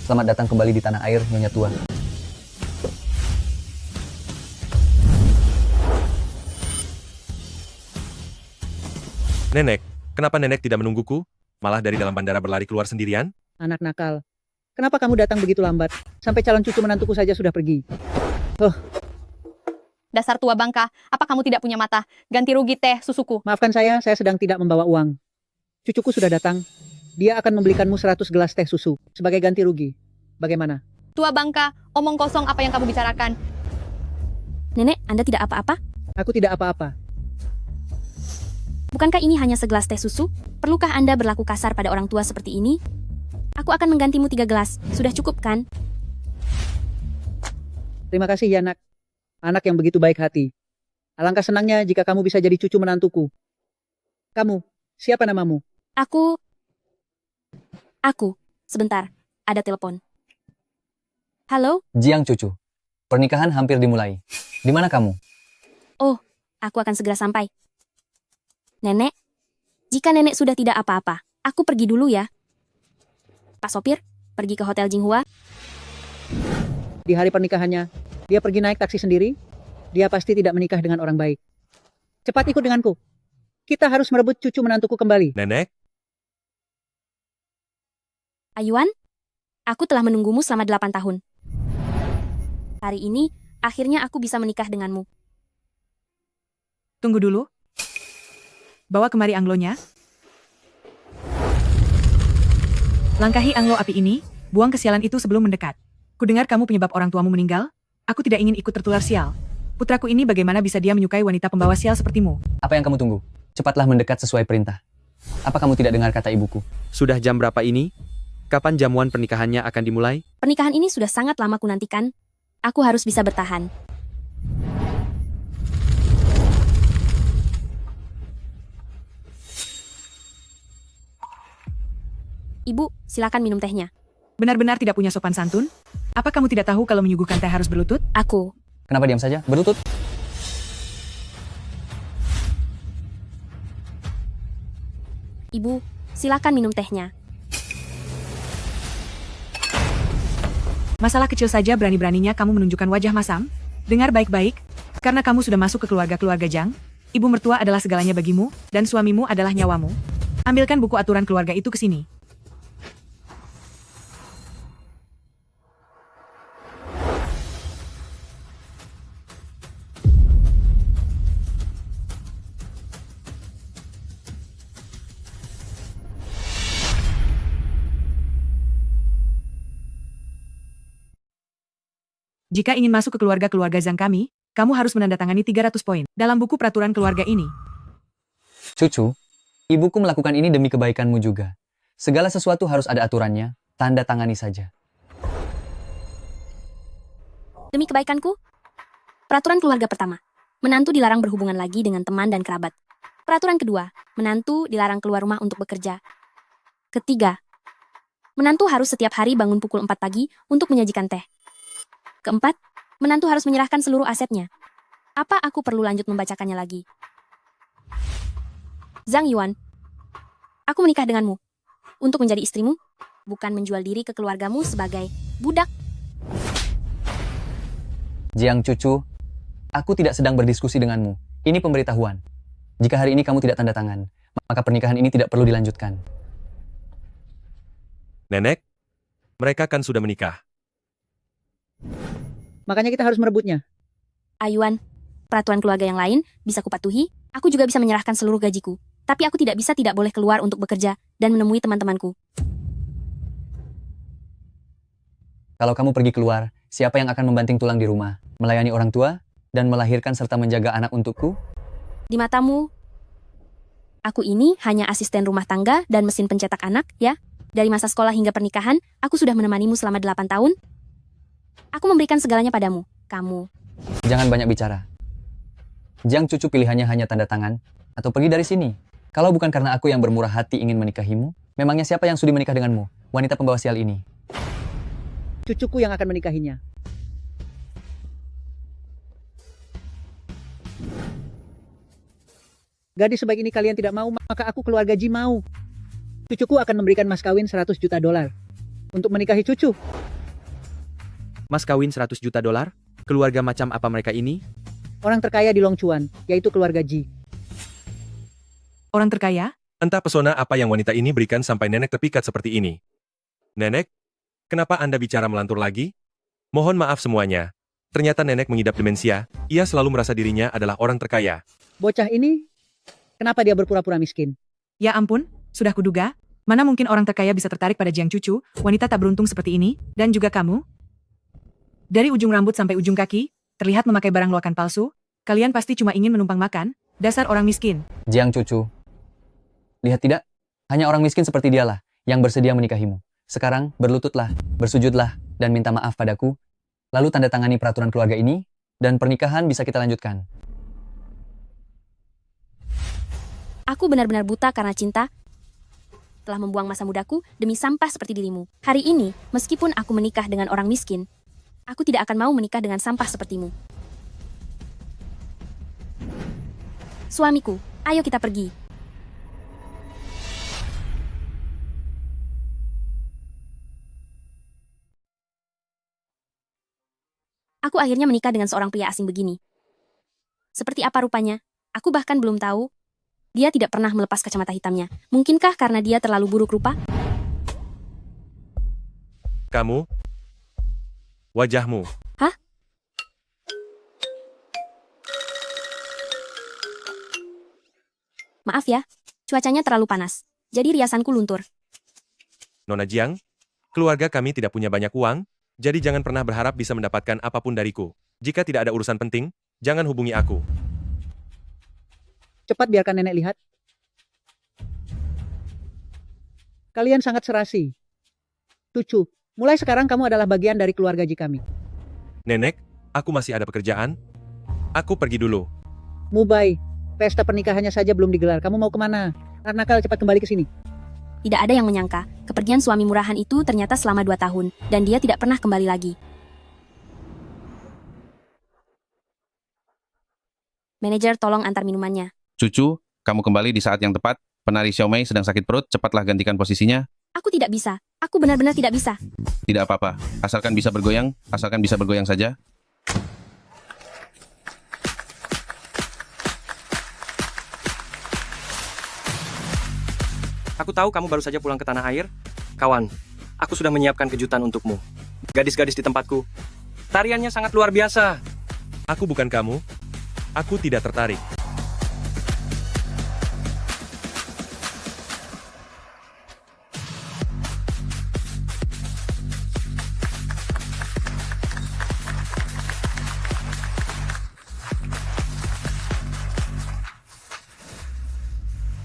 Selamat datang kembali di tanah air, Nyonya Tua. Nenek, kenapa nenek tidak menungguku? Malah dari dalam bandara berlari keluar sendirian? Anak nakal. Kenapa kamu datang begitu lambat? Sampai calon cucu menantuku saja sudah pergi. Dasar tua bangka, apa kamu tidak punya mata? Ganti rugi teh susuku. Maafkan saya sedang tidak membawa uang. Cucuku sudah datang. Dia akan membelikanmu 100 gelas teh susu sebagai ganti rugi. Bagaimana? Tua bangka, omong kosong apa yang kamu bicarakan? Nenek, Anda tidak apa-apa? Aku tidak apa-apa. Bukankah ini hanya segelas teh susu? Perlukah Anda berlaku kasar pada orang tua seperti ini? Aku akan menggantimu 3 gelas. Sudah cukup kan? Terima kasih ya nak. Anak yang begitu baik hati. Alangkah senangnya jika kamu bisa jadi cucu menantuku. Kamu, siapa namamu? Aku... Sebentar, ada telepon. Halo? Jiang cucu, pernikahan hampir dimulai. Di mana kamu? Oh, aku akan segera sampai. Nenek, jika nenek sudah tidak apa-apa, aku pergi dulu ya. Pak sopir, pergi ke Hotel Jinghua. Di hari pernikahannya, dia pergi naik taksi sendiri. Dia pasti tidak menikah dengan orang baik. Cepat ikut denganku. Kita harus merebut cucu menantuku kembali. Nenek, Ayuan, aku telah menunggumu selama 8 tahun. Hari ini, akhirnya aku bisa menikah denganmu. Tunggu dulu. Bawa kemari anglonya. Langkahi anglo api ini, buang kesialan itu sebelum mendekat. Kudengar kamu penyebab orang tuamu meninggal. Aku tidak ingin ikut tertular sial. Putraku ini bagaimana bisa dia menyukai wanita pembawa sial sepertimu? Apa yang kamu tunggu? Cepatlah mendekat sesuai perintah. Apa kamu tidak dengar kata ibuku? sudah jam berapa ini? Kapan jamuan pernikahannya akan dimulai? Pernikahan ini sudah sangat lama kunantikan. Aku harus bisa bertahan. Ibu, silakan minum tehnya. Benar-benar tidak punya sopan santun? Apa kamu tidak tahu kalau menyuguhkan teh harus berlutut? Aku. Kenapa diam saja? Berlutut. Ibu, silakan minum tehnya. Masalah kecil saja berani-beraninya kamu menunjukkan wajah masam? Dengar baik-baik, karena kamu sudah masuk ke keluarga-keluarga Jang, ibu mertua adalah segalanya bagimu, dan suamimu adalah nyawamu. Ambilkan buku aturan keluarga itu ke sini. Jika ingin masuk ke keluarga-keluarga Zhang kami, kamu harus menandatangani 300 poin dalam buku peraturan keluarga ini. Cucu, ibuku melakukan ini demi kebaikanmu juga. Segala sesuatu harus ada aturannya, tanda tangani saja. Demi kebaikanku. Peraturan keluarga pertama. Menantu dilarang berhubungan lagi dengan teman dan kerabat. Peraturan kedua. Menantu dilarang keluar rumah untuk bekerja. Ketiga. Menantu harus setiap hari bangun pukul 4 pagi untuk menyajikan teh. Keempat. Menantu harus menyerahkan seluruh asetnya. Apa aku perlu lanjut membacakannya lagi? Zhang Yuan. Aku menikah denganmu. Untuk menjadi istrimu. Bukan menjual diri ke keluargamu sebagai budak. Jiang cucu, aku tidak sedang berdiskusi denganmu. Ini pemberitahuan. Jika hari ini kamu tidak tanda tangan, maka pernikahan ini tidak perlu dilanjutkan. Nenek, mereka kan sudah menikah. Makanya kita harus merebutnya. Ayuan, peraturan keluarga yang lain bisa kupatuhi, aku juga bisa menyerahkan seluruh gajiku. Tapi aku tidak boleh keluar untuk bekerja dan menemui teman-temanku. Kalau kamu pergi keluar, siapa yang akan membanting tulang di rumah, melayani orang tua, dan melahirkan serta menjaga anak untukku? Di matamu, aku ini hanya asisten rumah tangga dan mesin pencetak anak, ya? Dari masa sekolah hingga pernikahan, aku sudah menemanimu selama 8 tahun. Aku memberikan segalanya padamu, kamu. Jangan banyak bicara. Jiang cucu pilihannya hanya tanda tangan, atau pergi dari sini. Kalau bukan karena aku yang bermurah hati ingin menikahimu, memangnya siapa yang sudi menikah denganmu, wanita pembawa sial ini? Cucuku yang akan menikahinya. Gadis sebaik ini kalian tidak mau, maka aku keluarga Ji mau. Cucuku akan memberikan mas kawin 100 juta dolar. untuk menikahi cucu. Mas kawin 100 juta dolar? Keluarga macam apa mereka ini? Orang terkaya di Longchuan, yaitu keluarga Ji. Orang terkaya? Entah pesona apa yang wanita ini berikan sampai nenek terpikat seperti ini. Nenek, kenapa Anda bicara melantur lagi? Mohon maaf semuanya. Ternyata nenek mengidap demensia, ia selalu merasa dirinya adalah orang terkaya. Bocah ini, kenapa dia berpura-pura miskin? Ya ampun, sudah kuduga. Mana mungkin orang terkaya bisa tertarik pada Jiang Cucu, wanita tak beruntung seperti ini, dan juga kamu? Dari ujung rambut sampai ujung kaki, terlihat memakai barang loakan palsu. Kalian pasti cuma ingin menumpang makan, dasar orang miskin. Jiang Cucu. Lihat tidak? Hanya orang miskin seperti dialah yang bersedia menikahimu. Sekarang berlututlah, bersujudlah, dan minta maaf padaku. Lalu tanda tangani peraturan keluarga ini, dan pernikahan bisa kita lanjutkan. Aku benar-benar buta karena cinta. Telah membuang masa mudaku demi sampah seperti dirimu. Hari ini, meskipun aku menikah dengan orang miskin, aku tidak akan mau menikah dengan sampah sepertimu. Suamiku, ayo kita pergi. Aku akhirnya menikah dengan seorang pria asing begini. Seperti apa rupanya? Aku bahkan belum tahu. Dia tidak pernah melepas kacamata hitamnya. Mungkinkah karena dia terlalu buruk rupa? Kamu? Wajahmu. Hah? Maaf ya, cuacanya terlalu panas. Jadi riasanku luntur. Nona Jiang, keluarga kami tidak punya banyak uang, jadi jangan pernah berharap bisa mendapatkan apapun dariku. Jika tidak ada urusan penting, jangan hubungi aku. Cepat biarkan nenek lihat. Kalian sangat serasi. Cucu, mulai sekarang kamu adalah bagian dari keluarga Ji kami. Nenek, aku masih ada pekerjaan. Aku pergi dulu. Mubai, pesta pernikahannya saja belum digelar. Kamu mau kemana? Arnakal, cepat kembali ke sini. Tidak ada yang menyangka, kepergian suami murahan itu ternyata selama 2 tahun, dan dia tidak pernah kembali lagi. Manajer, tolong antar minumannya. Cucu, kamu kembali di saat yang tepat. Penari Xiaomei sedang sakit perut, cepatlah gantikan posisinya. Aku tidak bisa. Aku benar-benar tidak bisa. Tidak apa-apa, asalkan bisa bergoyang saja. Aku tahu kamu baru saja pulang ke tanah air. Kawan, aku sudah menyiapkan kejutan untukmu. Gadis-gadis di tempatku. Tariannya sangat luar biasa. Aku bukan kamu. Aku tidak tertarik.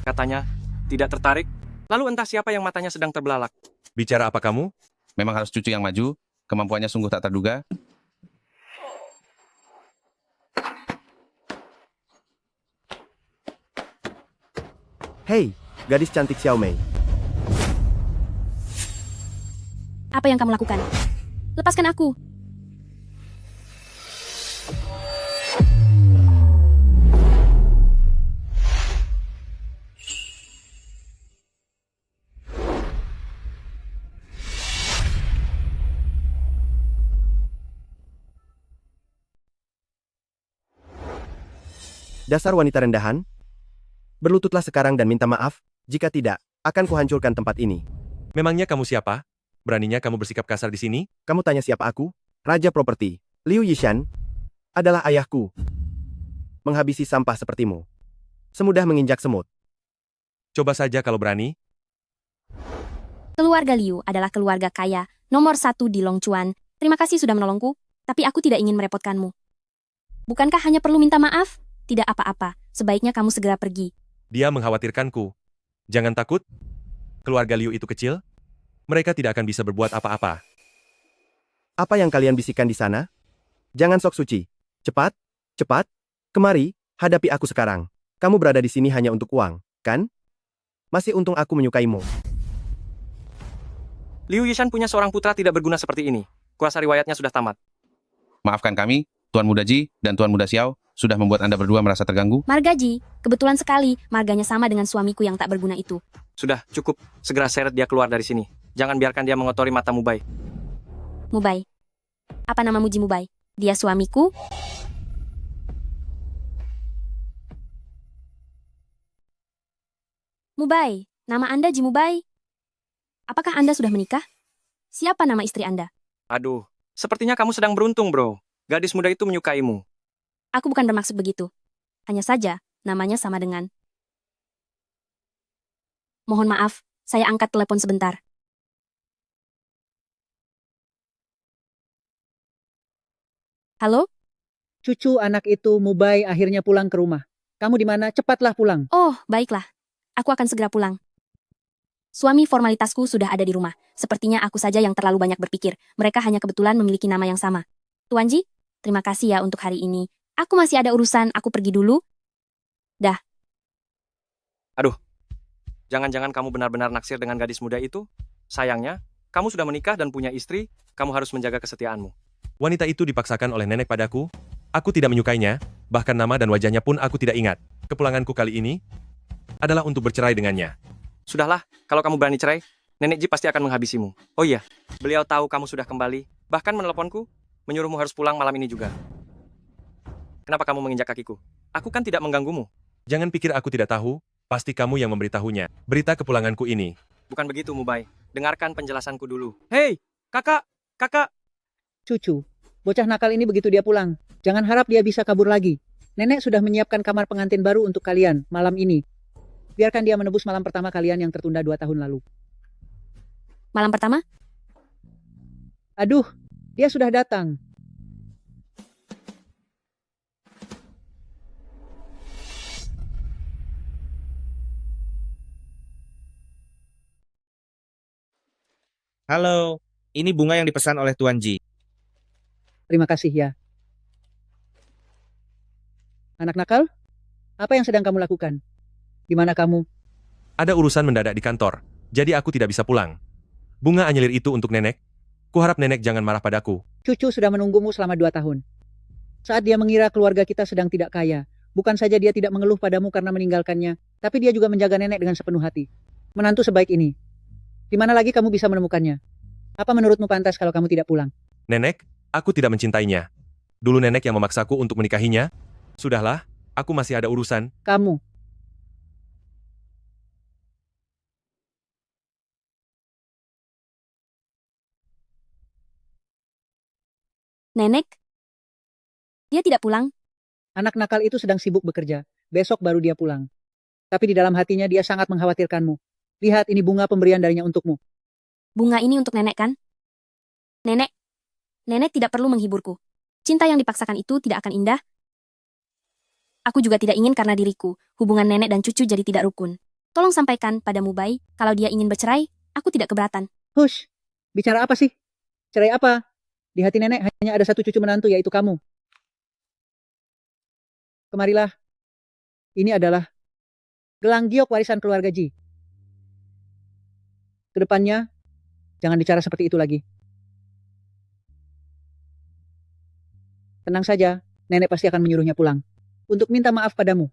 Katanya, tidak tertarik. Lalu entah siapa yang matanya sedang terbelalak. Bicara apa kamu? Memang harus cucu yang maju, kemampuannya sungguh tak terduga. Hei, gadis cantik Xiaomei. Apa yang kamu lakukan? Lepaskan aku. Dasar wanita rendahan. Berlututlah sekarang dan minta maaf, jika tidak, akan kuhancurkan tempat ini. Memangnya kamu siapa? Beraninya kamu bersikap kasar di sini? Kamu tanya siapa aku? Raja properti. Liu Yishan adalah ayahku. Menghabisi sampah sepertimu. Semudah menginjak semut. Coba saja kalau berani. Keluarga Liu adalah keluarga kaya, nomor 1 di Longchuan. Terima kasih sudah menolongku, tapi aku tidak ingin merepotkanmu. Bukankah hanya perlu minta maaf? Tidak apa-apa, sebaiknya kamu segera pergi. Dia mengkhawatirkanku. Jangan takut. Keluarga Liu itu kecil. Mereka tidak akan bisa berbuat apa-apa. Apa yang kalian bisikan di sana? Jangan sok suci. Cepat, cepat. Kemari, hadapi aku sekarang. Kamu berada di sini hanya untuk uang, kan? Masih untung aku menyukaimu. Liu Yishan punya seorang putra tidak berguna seperti ini. Kuasa riwayatnya sudah tamat. Maafkan kami, Tuan Muda Ji dan Tuan Muda Xiao, sudah membuat Anda berdua merasa terganggu. Marga Ji, kebetulan sekali, marganya sama dengan suamiku yang tak berguna itu. Sudah, cukup. Segera seret dia keluar dari sini. Jangan biarkan dia mengotori mata Mubai. Mubai. Apa namamu Ji Mubai? Dia suamiku? Mubai, nama Anda Ji Mubai. Apakah Anda sudah menikah? Siapa nama istri Anda? Aduh, sepertinya kamu sedang beruntung, bro. Gadis muda itu menyukaimu. Aku bukan bermaksud begitu. Hanya saja, namanya sama dengan... Mohon maaf, saya angkat telepon sebentar. Halo? Cucu anak itu Mubai akhirnya pulang ke rumah. Kamu di mana? Cepatlah pulang. Oh, baiklah. Aku akan segera pulang. Suami formalitasku sudah ada di rumah. Sepertinya aku saja yang terlalu banyak berpikir. Mereka hanya kebetulan memiliki nama yang sama. Tuan Ji, terima kasih ya untuk hari ini. Aku masih ada urusan, aku pergi dulu. Dah. Aduh, jangan-jangan kamu benar-benar naksir dengan gadis muda itu? Sayangnya, kamu sudah menikah dan punya istri, kamu harus menjaga kesetiaanmu. Wanita itu dipaksakan oleh nenek padaku. Aku tidak menyukainya, bahkan nama dan wajahnya pun aku tidak ingat. Kepulanganku kali ini adalah untuk bercerai dengannya. Sudahlah, kalau kamu berani cerai, Nenek Ji pasti akan menghabisimu. Oh iya, beliau tahu kamu sudah kembali, bahkan meneleponku, menyuruhmu harus pulang malam ini juga. Kenapa kamu menginjak kakiku? Aku kan tidak mengganggumu. Jangan pikir aku tidak tahu, pasti kamu yang memberitahunya. Berita kepulanganku ini. Bukan begitu, Mubai. Dengarkan penjelasanku dulu. Hei, kakak, kakak. Cucu, bocah nakal ini begitu dia pulang. Jangan harap dia bisa kabur lagi. Nenek sudah menyiapkan kamar pengantin baru untuk kalian malam ini. Biarkan dia menebus malam pertama kalian yang tertunda 2 tahun lalu. Malam pertama? Aduh, dia sudah datang. Halo, ini bunga yang dipesan oleh Tuan Ji. Terima kasih ya. Anak nakal, apa yang sedang kamu lakukan? Di mana kamu? Ada urusan mendadak di kantor, jadi aku tidak bisa pulang. Bunga anyelir itu untuk nenek. Kuharap nenek jangan marah padaku. Cucu sudah menunggumu selama 2 tahun. Saat dia mengira keluarga kita sedang tidak kaya, bukan saja dia tidak mengeluh padamu karena meninggalkannya, tapi dia juga menjaga nenek dengan sepenuh hati. Menantu sebaik ini. Di mana lagi kamu bisa menemukannya? Apa menurutmu pantas kalau kamu tidak pulang? Nenek, aku tidak mencintainya. Dulu nenek yang memaksaku untuk menikahinya. Sudahlah, aku masih ada urusan. Kamu. Nenek? Dia tidak pulang? Anak nakal itu sedang sibuk bekerja. Besok baru dia pulang. Tapi di dalam hatinya dia sangat mengkhawatirkanmu. Lihat, ini bunga pemberian darinya untukmu. Bunga ini untuk nenek kan? Nenek? Nenek tidak perlu menghiburku. Cinta yang dipaksakan itu tidak akan indah. Aku juga tidak ingin karena diriku, hubungan nenek dan cucu jadi tidak rukun. Tolong sampaikan pada Mubai, kalau dia ingin bercerai, aku tidak keberatan. Hush, bicara apa sih? Cerai apa? Di hati nenek hanya ada satu cucu menantu, yaitu kamu. Kemarilah. Ini adalah gelang giok warisan keluarga Ji. Kedepannya, jangan bicara seperti itu lagi. Tenang saja, nenek pasti akan menyuruhnya pulang. Untuk minta maaf padamu.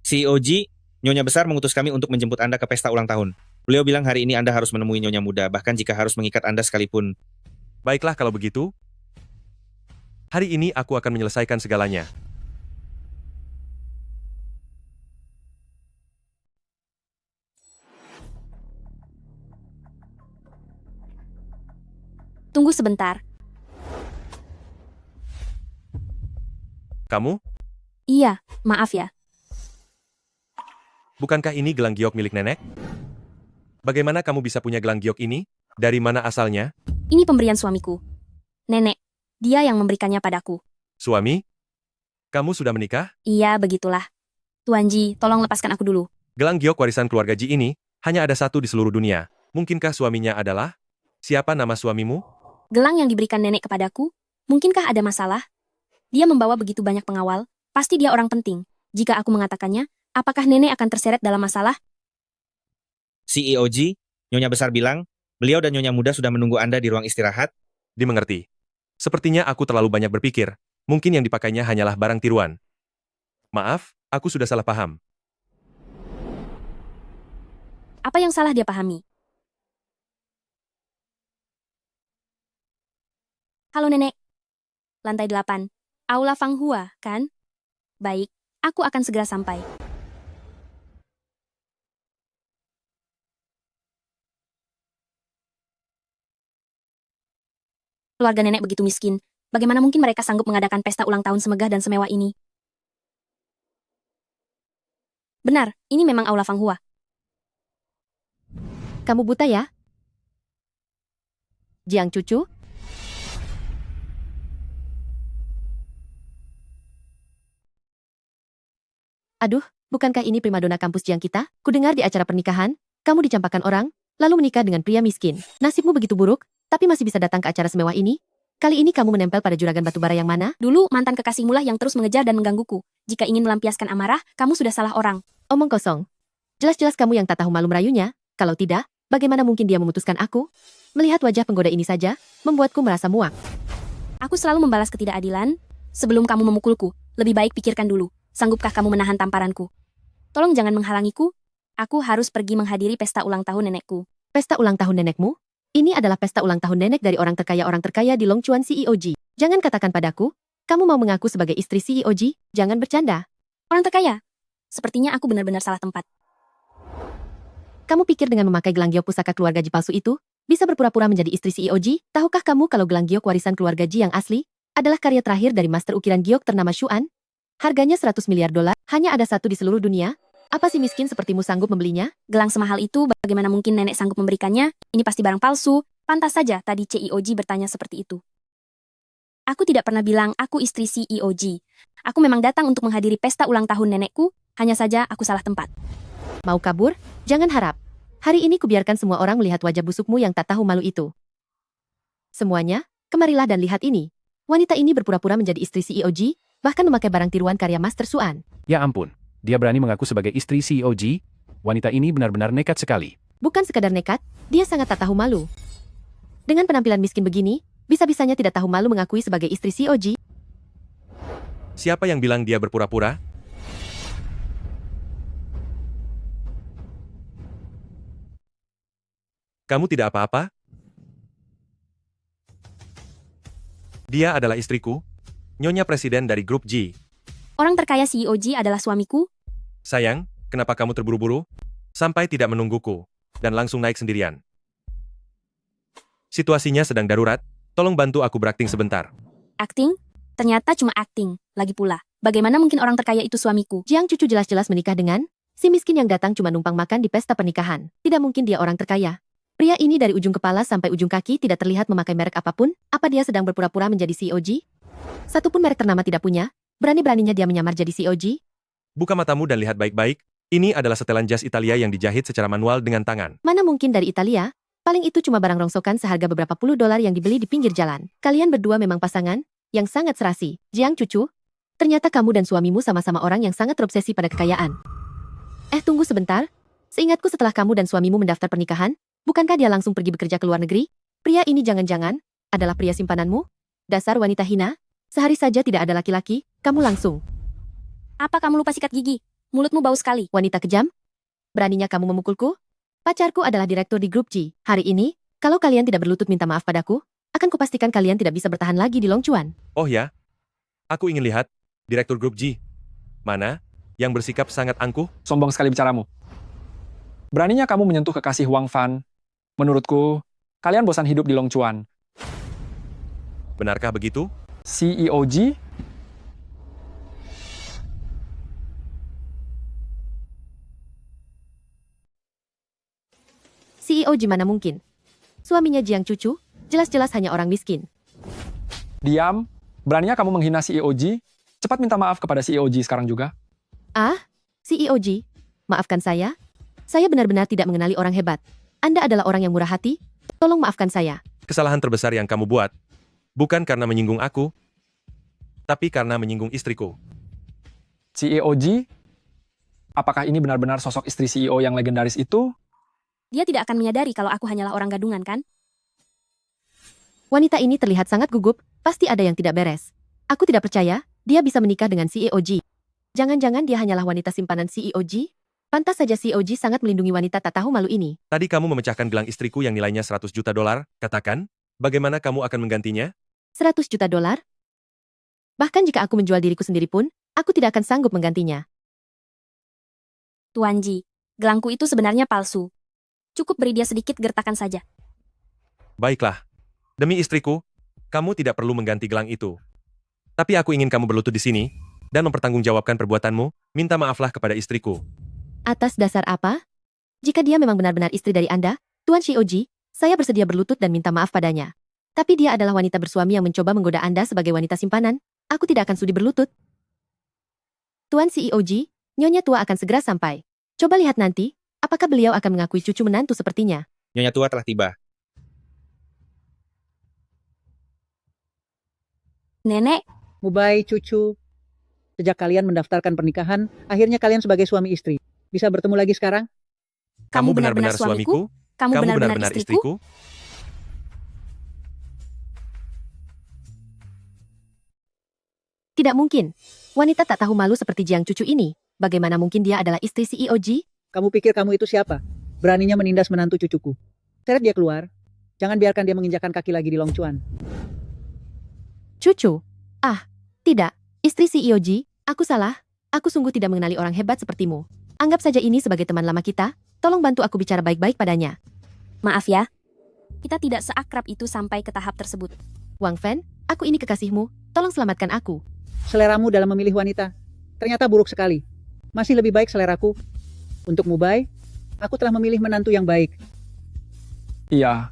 CEO Ji, Nyonya Besar mengutus kami untuk menjemput Anda ke pesta ulang tahun. Beliau bilang hari ini Anda harus menemui Nyonya Muda, bahkan jika harus mengikat Anda sekalipun. Baiklah kalau begitu. Hari ini aku akan menyelesaikan segalanya. Tunggu sebentar. Kamu? Iya, maaf ya. Bukankah ini gelang giok milik nenek? Bagaimana kamu bisa punya gelang giok ini? Dari mana asalnya? Ini pemberian suamiku. Nenek, dia yang memberikannya padaku. Suami? Kamu sudah menikah? Iya, begitulah. Tuan Ji, tolong lepaskan aku dulu. Gelang giok warisan keluarga Ji ini hanya ada satu di seluruh dunia. Mungkinkah suaminya adalah? Siapa nama suamimu? Gelang yang diberikan nenek kepadaku, mungkinkah ada masalah? Dia membawa begitu banyak pengawal, pasti dia orang penting. Jika aku mengatakannya, apakah nenek akan terseret dalam masalah? CEO Ji, Nyonya Besar bilang, beliau dan Nyonya Muda sudah menunggu Anda di ruang istirahat. Dimengerti. Sepertinya aku terlalu banyak berpikir. Mungkin yang dipakainya hanyalah barang tiruan. Maaf, aku sudah salah paham. Apa yang salah dia pahami? Halo nenek. Lantai 8. Aula Fanghua, kan? Baik, aku akan segera sampai. Keluarga nenek begitu miskin. Bagaimana mungkin mereka sanggup mengadakan pesta ulang tahun semegah dan semewah ini? Benar, ini memang Aula Fanghua. Kamu buta ya? Jiang cucu? Aduh, bukankah ini primadona kampus Jiang kita? Kudengar di acara pernikahan, kamu dicampakkan orang, lalu menikah dengan pria miskin. Nasibmu begitu buruk, tapi masih bisa datang ke acara semewah ini? Kali ini kamu menempel pada juragan batubara yang mana? Dulu, mantan kekasihmu lah yang terus mengejar dan menggangguku. Jika ingin melampiaskan amarah, kamu sudah salah orang. Omong kosong. Jelas-jelas kamu yang tak tahu malu merayunya. Kalau tidak, bagaimana mungkin dia memutuskan aku? Melihat wajah penggoda ini saja, membuatku merasa muak. Aku selalu membalas ketidakadilan. Sebelum kamu memukulku, lebih baik pikirkan dulu. Sanggupkah kamu menahan tamparanku? Tolong jangan menghalangiku. Aku harus pergi menghadiri pesta ulang tahun nenekku. Pesta ulang tahun nenekmu? Ini adalah pesta ulang tahun nenek dari orang terkaya di Longchuan CEOG. Jangan katakan padaku, kamu mau mengaku sebagai istri CEOG? Jangan bercanda. Orang terkaya? Sepertinya aku benar-benar salah tempat. Kamu pikir dengan memakai gelang giok pusaka keluarga Ji palsu itu, bisa berpura-pura menjadi istri CEOG? Tahukah kamu kalau gelang giok warisan keluarga Ji yang asli, adalah karya terakhir dari master ukiran giok ternama Xuan? Harganya 100 miliar dolar, hanya ada satu di seluruh dunia. Apa si miskin sepertimu sanggup membelinya? Gelang semahal itu, bagaimana mungkin nenek sanggup memberikannya? Ini pasti barang palsu. Pantas saja tadi CEOG bertanya seperti itu. Aku tidak pernah bilang aku istri CEOG. Aku memang datang untuk menghadiri pesta ulang tahun nenekku, hanya saja aku salah tempat. Mau kabur? Jangan harap. Hari ini kubiarkan semua orang melihat wajah busukmu yang tak tahu malu itu. Semuanya, kemarilah dan lihat ini. Wanita ini berpura-pura menjadi istri CEOG, bahkan memakai barang tiruan karya Master Xuan. Ya ampun. Dia berani mengaku sebagai istri CEOG? Wanita ini benar-benar nekat sekali. Bukan sekadar nekat, dia sangat tak tahu malu. Dengan penampilan miskin begini, bisa-bisanya tidak tahu malu mengakui sebagai istri CEOG. Siapa yang bilang dia berpura-pura? Kamu tidak apa-apa? Dia adalah istriku, Nyonya Presiden dari grup G. Orang terkaya CEOG adalah suamiku. Sayang, kenapa kamu terburu-buru? Sampai tidak menungguku, dan langsung naik sendirian. Situasinya sedang darurat, tolong bantu aku berakting sebentar. Akting? Ternyata cuma akting. Lagi pula, bagaimana mungkin orang terkaya itu suamiku? Jiang cucu jelas-jelas menikah dengan si miskin yang datang cuma numpang makan di pesta pernikahan. Tidak mungkin dia orang terkaya. Pria ini dari ujung kepala sampai ujung kaki tidak terlihat memakai merek apapun. Apa dia sedang berpura-pura menjadi CEOG? Satupun merek ternama tidak punya. Berani-beraninya dia menyamar jadi CEOG? Buka matamu dan lihat baik-baik, ini adalah setelan jas Italia yang dijahit secara manual dengan tangan. Mana mungkin dari Italia? Paling itu cuma barang rongsokan seharga beberapa puluh dolar yang dibeli di pinggir jalan. Kalian berdua memang pasangan yang sangat serasi. Jiang cucu, ternyata kamu dan suamimu sama-sama orang yang sangat terobsesi pada kekayaan. Tunggu sebentar. Seingatku setelah kamu dan suamimu mendaftar pernikahan, bukankah dia langsung pergi bekerja ke luar negeri? Pria ini jangan-jangan adalah pria simpananmu? Dasar wanita hina. Sehari saja tidak ada laki-laki, kamu langsung. Apa kamu lupa sikat gigi? Mulutmu bau sekali. Wanita kejam? Beraninya kamu memukulku? Pacarku adalah direktur di grup G. Hari ini, kalau kalian tidak berlutut minta maaf padaku, akan kupastikan kalian tidak bisa bertahan lagi di Longchuan. Oh ya? Aku ingin lihat, direktur grup G. Mana? Yang bersikap sangat angkuh? Sombong sekali bicaramu. Beraninya kamu menyentuh kekasih Wang Fan. Menurutku, kalian bosan hidup di Longchuan. Benarkah begitu? CEOG? CEOG mana mungkin? Suaminya Jiang cucu, jelas-jelas hanya orang miskin. Diam. Beraninya kamu menghina CEOG? Cepat minta maaf kepada CEOG sekarang juga. CEOG, maafkan saya. Saya benar-benar tidak mengenali orang hebat. Anda adalah orang yang murah hati. Tolong maafkan saya. Kesalahan terbesar yang kamu buat, bukan karena menyinggung aku, tapi karena menyinggung istriku. CEOG? Apakah ini benar-benar sosok istri CEO yang legendaris itu? Dia tidak akan menyadari kalau aku hanyalah orang gadungan, kan? Wanita ini terlihat sangat gugup, pasti ada yang tidak beres. Aku tidak percaya, dia bisa menikah dengan CEO Ji. Jangan-jangan dia hanyalah wanita simpanan CEO Ji? Pantas saja CEO Ji sangat melindungi wanita tak tahu malu ini. Tadi kamu memecahkan gelang istriku yang nilainya 100 juta dolar, katakan, bagaimana kamu akan menggantinya? 100 juta dolar? Bahkan jika aku menjual diriku sendiri pun, aku tidak akan sanggup menggantinya. Tuan Ji, gelangku itu sebenarnya palsu. Cukup beri dia sedikit gertakan saja. Baiklah. Demi istriku, kamu tidak perlu mengganti gelang itu. Tapi aku ingin kamu berlutut di sini, dan mempertanggungjawabkan perbuatanmu, minta maaflah kepada istriku. Atas dasar apa? Jika dia memang benar-benar istri dari Anda, Tuan Shioji, saya bersedia berlutut dan minta maaf padanya. Tapi dia adalah wanita bersuami yang mencoba menggoda Anda sebagai wanita simpanan. Aku tidak akan sudi berlutut. Tuan Shioji, Nyonya tua akan segera sampai. Coba lihat nanti, apakah beliau akan mengakui cucu menantu sepertinya. Nyonya tua telah tiba. Nenek, Mubai, cucu. Sejak kalian mendaftarkan pernikahan, akhirnya kalian sebagai suami istri. Bisa bertemu lagi sekarang? Kamu benar-benar suamiku? kamu benar-benar istriku? istriku? Tidak mungkin. Wanita tak tahu malu seperti Jiang Cucu ini. Bagaimana mungkin dia adalah istri CEO Ji? Kamu pikir kamu itu siapa? Beraninya menindas menantu cucuku. Seret dia keluar. Jangan biarkan dia menginjakan kaki lagi di Longchuan. Cucu? Ah, tidak. Istri CEO Ji, aku salah. Aku sungguh tidak mengenali orang hebat sepertimu. Anggap saja ini sebagai teman lama kita. Tolong bantu aku bicara baik-baik padanya. Maaf ya. Kita tidak seakrab itu sampai ke tahap tersebut. Wang Fen, aku ini kekasihmu. Tolong selamatkan aku. Seleramu dalam memilih wanita ternyata buruk sekali. Masih lebih baik seleraku. Untuk Mubai, aku telah memilih menantu yang baik. Iya,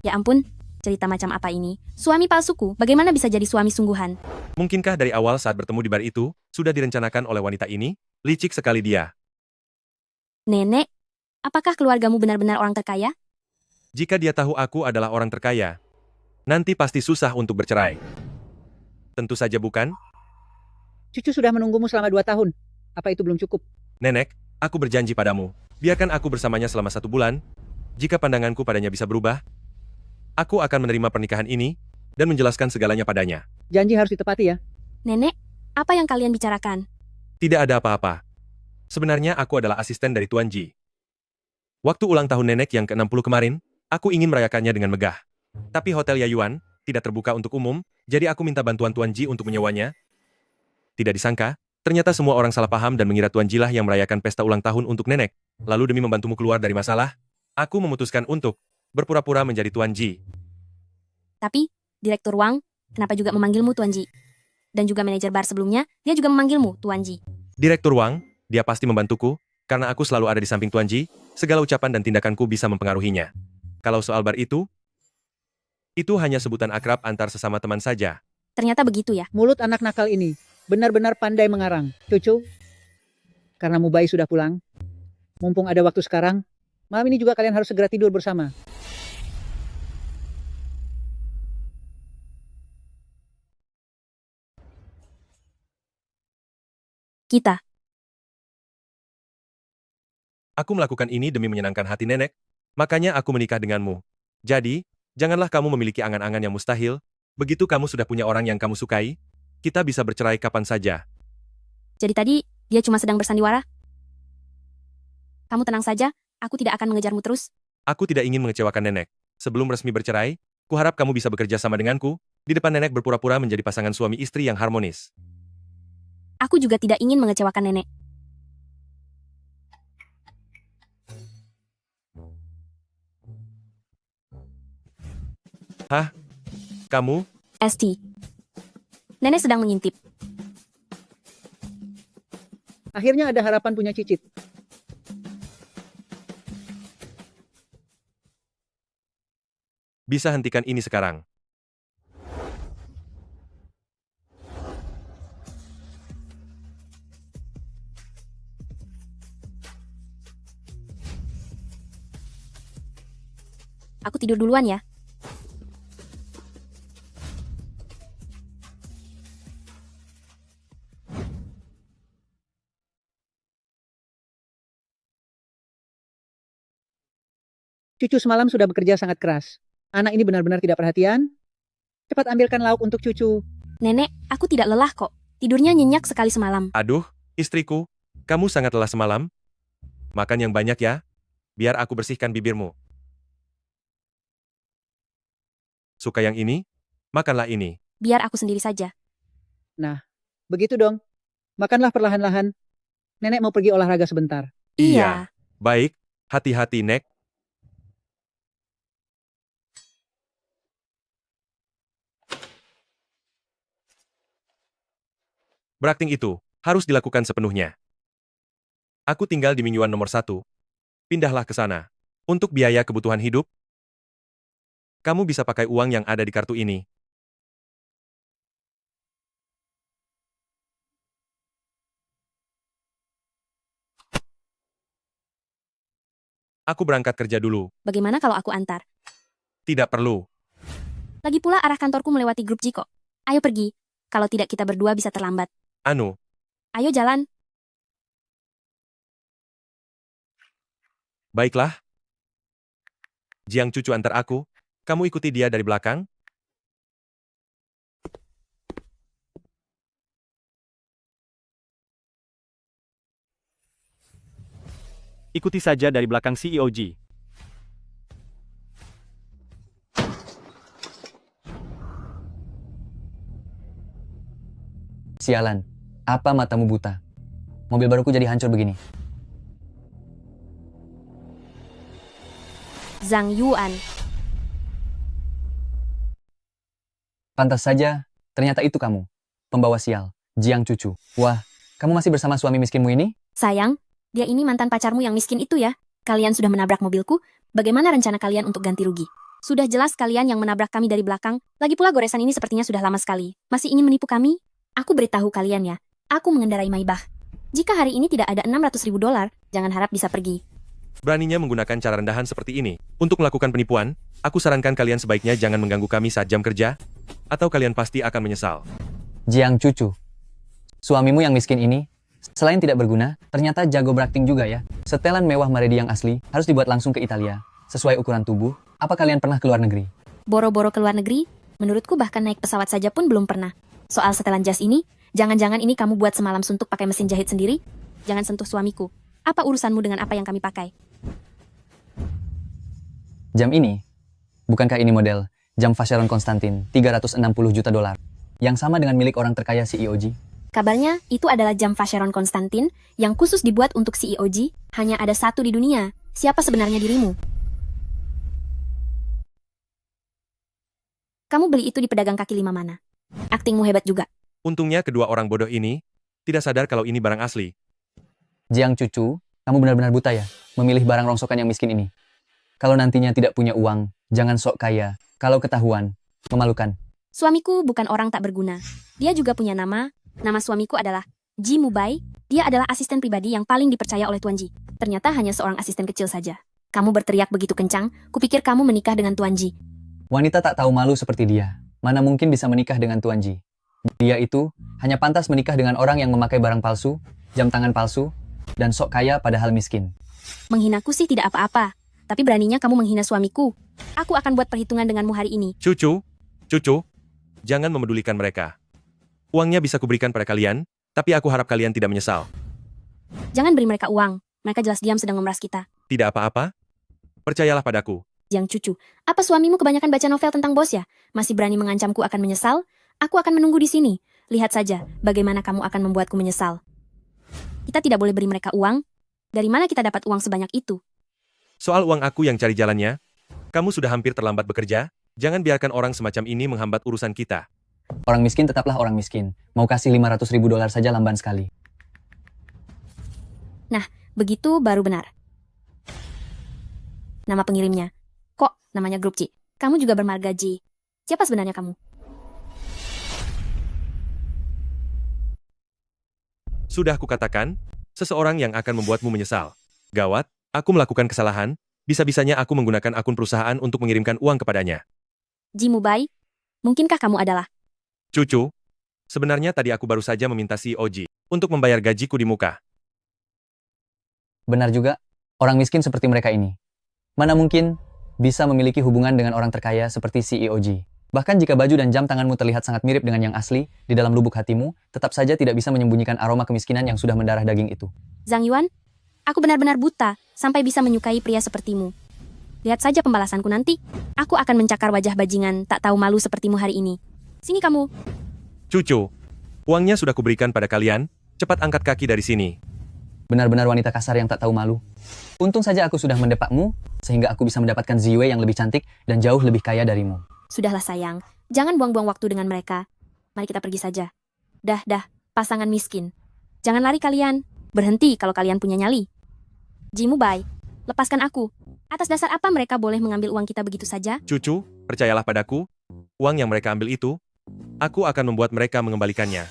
Ya ampun, cerita macam apa ini? Suami palsuku, bagaimana bisa jadi suami sungguhan? Mungkinkah dari awal saat bertemu di bar itu, sudah direncanakan oleh wanita ini? Licik sekali dia. Nenek, apakah keluargamu benar-benar orang terkaya? Jika dia tahu aku adalah orang terkaya, nanti pasti susah untuk bercerai. Tentu saja bukan? Cucu sudah menunggumu selama 2 tahun. Apa itu belum cukup? Nenek, aku berjanji padamu. Biarkan aku bersamanya selama 1 bulan. Jika pandanganku padanya bisa berubah, aku akan menerima pernikahan ini dan menjelaskan segalanya padanya. Janji harus ditepati ya. Nenek, apa yang kalian bicarakan? Tidak ada apa-apa. Sebenarnya aku adalah asisten dari Tuan Ji. Waktu ulang tahun nenek yang ke-60 kemarin, aku ingin merayakannya dengan megah. Tapi Hotel Yayuan tidak terbuka untuk umum, jadi aku minta bantuan Tuan Ji untuk menyewanya. Tidak disangka, ternyata semua orang salah paham dan mengira Tuan Ji lah yang merayakan pesta ulang tahun untuk nenek. Lalu demi membantumu keluar dari masalah, aku memutuskan untuk berpura-pura menjadi Tuan Ji. Tapi, Direktur Wang, kenapa juga memanggilmu Tuan Ji? Dan juga manajer bar sebelumnya, dia juga memanggilmu Tuan Ji. Direktur Wang, dia pasti membantuku, karena aku selalu ada di samping Tuan Ji, segala ucapan dan tindakanku bisa mempengaruhinya. Kalau soal bar itu hanya sebutan akrab antar sesama teman saja. Ternyata begitu ya. Mulut anak nakal ini benar-benar pandai mengarang. Cucu, karena Mubai sudah pulang, mumpung ada waktu sekarang, malam ini juga kalian harus segera tidur bersama. Kita. Aku melakukan ini demi menyenangkan hati nenek, makanya aku menikah denganmu. Jadi, janganlah kamu memiliki angan-angan yang mustahil. Begitu kamu sudah punya orang yang kamu sukai, kita bisa bercerai kapan saja. Jadi tadi, dia cuma sedang bersandiwara? Kamu tenang saja, aku tidak akan mengejarmu terus. Aku tidak ingin mengecewakan nenek. Sebelum resmi bercerai, kuharap kamu bisa bekerja sama denganku, di depan nenek berpura-pura menjadi pasangan suami istri yang harmonis. Aku juga tidak ingin mengecewakan nenek. Hah? Kamu? ST. Nenek sedang mengintip. Akhirnya ada harapan punya cicit. Bisa hentikan ini sekarang. Aku tidur duluan ya. Cucu semalam sudah bekerja sangat keras. Anak ini benar-benar tidak perhatian. Cepat ambilkan lauk untuk cucu. Nenek, aku tidak lelah kok. Tidurnya nyenyak sekali semalam. Aduh, istriku, kamu sangat lelah semalam? Makan yang banyak ya, biar aku bersihkan bibirmu. Suka yang ini? Makanlah ini. Biar aku sendiri saja. Nah, begitu dong. Makanlah perlahan-lahan. Nenek mau pergi olahraga sebentar. Iya. Baik, hati-hati, Nek. Berakting itu harus dilakukan sepenuhnya. Aku tinggal di mingguan nomor 1. Pindahlah ke sana. Untuk biaya kebutuhan hidup, kamu bisa pakai uang yang ada di kartu ini. Aku berangkat kerja dulu. Bagaimana kalau aku antar? Tidak perlu. Lagi pula arah kantorku melewati grup Jiko. Ayo pergi. Kalau tidak kita berdua bisa terlambat. Anu, Ayo jalan. baiklah. Jiang cucu antar aku. Kamu ikuti dia dari belakang? Ikuti saja dari belakang CEOG. Sialan, apa matamu buta? Mobil baruku jadi hancur begini. Zhang Yuan. Pantas saja, ternyata itu kamu. Pembawa sial, Jiang cucu. Wah, kamu masih bersama suami miskinmu ini? Sayang, dia ini mantan pacarmu yang miskin itu ya. Kalian sudah menabrak mobilku, bagaimana rencana kalian untuk ganti rugi? Sudah jelas kalian yang menabrak kami dari belakang, lagi pula goresan ini sepertinya sudah lama sekali. Masih ingin menipu kami? Aku beritahu kalian ya, aku mengendarai Maybach. Jika hari ini tidak ada $600.000, jangan harap bisa pergi. Beraninya menggunakan cara rendahan seperti ini untuk melakukan penipuan, aku sarankan kalian sebaiknya jangan mengganggu kami saat jam kerja, atau kalian pasti akan menyesal. Jiang cucu. Suamimu yang miskin ini, selain tidak berguna, ternyata jago berakting juga ya. Setelan mewah Maredi yang asli, harus dibuat langsung ke Italia. Sesuai ukuran tubuh, apa kalian pernah ke luar negeri? Boro-boro ke luar negeri, menurutku bahkan naik pesawat saja pun belum pernah. Soal setelan jas ini, jangan-jangan ini kamu buat semalam suntuk pakai mesin jahit sendiri? Jangan sentuh suamiku. Apa urusanmu dengan apa yang kami pakai? Jam ini? Bukankah ini model jam Vacheron Constantin, $360 juta, yang sama dengan milik orang terkaya CEOG? Kabarnya, itu adalah jam Vacheron Constantin yang khusus dibuat untuk CEOG, hanya ada satu di dunia. Siapa sebenarnya dirimu? Kamu beli itu di pedagang kaki lima mana? Aktingmu hebat juga. Untungnya kedua orang bodoh ini tidak sadar kalau ini barang asli. Jiang cucu, kamu benar-benar buta ya, memilih barang rongsokan yang miskin ini. Kalau nantinya tidak punya uang, jangan sok kaya. Kalau ketahuan, memalukan. Suamiku bukan orang tak berguna. Dia juga punya nama. Nama suamiku adalah Ji Mubai. Dia adalah asisten pribadi yang paling dipercaya oleh Tuan Ji. Ternyata hanya seorang asisten kecil saja. Kamu berteriak begitu kencang, kupikir kamu menikah dengan Tuan Ji. Wanita tak tahu malu seperti dia, mana mungkin bisa menikah dengan Tuan Ji. Dia itu hanya pantas menikah dengan orang yang memakai barang palsu, jam tangan palsu, dan sok kaya padahal miskin. Menghinaku sih tidak apa-apa. Tapi beraninya kamu menghina suamiku. Aku akan buat perhitungan denganmu hari ini. Cucu, jangan memedulikan mereka. Uangnya bisa kuberikan pada kalian, tapi aku harap kalian tidak menyesal. Jangan beri mereka uang. Mereka jelas diam sedang memeras kita. Tidak apa-apa. Percayalah padaku. Yang cucu, apa suamimu kebanyakan baca novel tentang bos ya? Masih berani mengancamku akan menyesal? Aku akan menunggu di sini. Lihat saja bagaimana kamu akan membuatku menyesal. Kita tidak boleh beri mereka uang. Dari mana kita dapat uang sebanyak itu? Soal uang aku yang cari jalannya, kamu sudah hampir terlambat bekerja, jangan biarkan orang semacam ini menghambat urusan kita. Orang miskin tetaplah orang miskin. Mau kasih $500.000 saja lamban sekali. Nah, begitu baru benar. Nama pengirimnya. Kok namanya Grup Ci? Kamu juga bermarga Ji. Siapa sebenarnya kamu? Sudah kukatakan, seseorang yang akan membuatmu menyesal. Gawat, aku melakukan kesalahan, bisa-bisanya aku menggunakan akun perusahaan untuk mengirimkan uang kepadanya. Ji Mubai, mungkinkah kamu adalah? Cucu, sebenarnya tadi aku baru saja meminta CEOG untuk membayar gajiku di muka. Benar juga, orang miskin seperti mereka ini. Mana mungkin bisa memiliki hubungan dengan orang terkaya seperti CEOG. Bahkan jika baju dan jam tanganmu terlihat sangat mirip dengan yang asli, di dalam lubuk hatimu, tetap saja tidak bisa menyembunyikan aroma kemiskinan yang sudah mendarah daging itu. Zhang Yuan, aku benar-benar buta sampai bisa menyukai pria sepertimu. Lihat saja pembalasanku nanti. Aku akan mencakar wajah bajingan tak tahu malu sepertimu hari ini. Sini kamu. Cucu, uangnya sudah kuberikan pada kalian, cepat angkat kaki dari sini. Benar-benar wanita kasar yang tak tahu malu. Untung saja aku sudah mendepakmu, sehingga aku bisa mendapatkan Ziwei yang lebih cantik dan jauh lebih kaya darimu. Sudahlah sayang, jangan buang-buang waktu dengan mereka. Mari kita pergi saja. Dah, pasangan miskin. Jangan lari kalian. Berhenti kalau kalian punya nyali. Jimu Bai, lepaskan aku. Atas dasar apa mereka boleh mengambil uang kita begitu saja? Cucu, percayalah padaku, uang yang mereka ambil itu, aku akan membuat mereka mengembalikannya.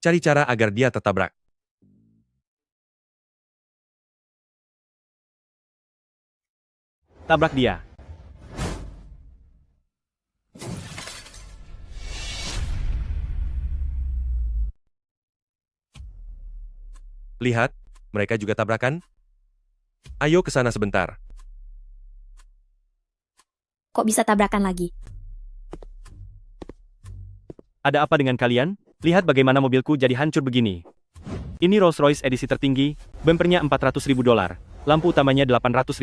Cari cara agar dia tertabrak. Tabrak dia. Lihat, mereka juga tabrakan. Ayo ke sana sebentar. Kok bisa tabrakan lagi? Ada apa dengan kalian? Lihat bagaimana mobilku jadi hancur begini. Ini Rolls-Royce edisi tertinggi, bumpernya $400.000, lampu utamanya $800.000,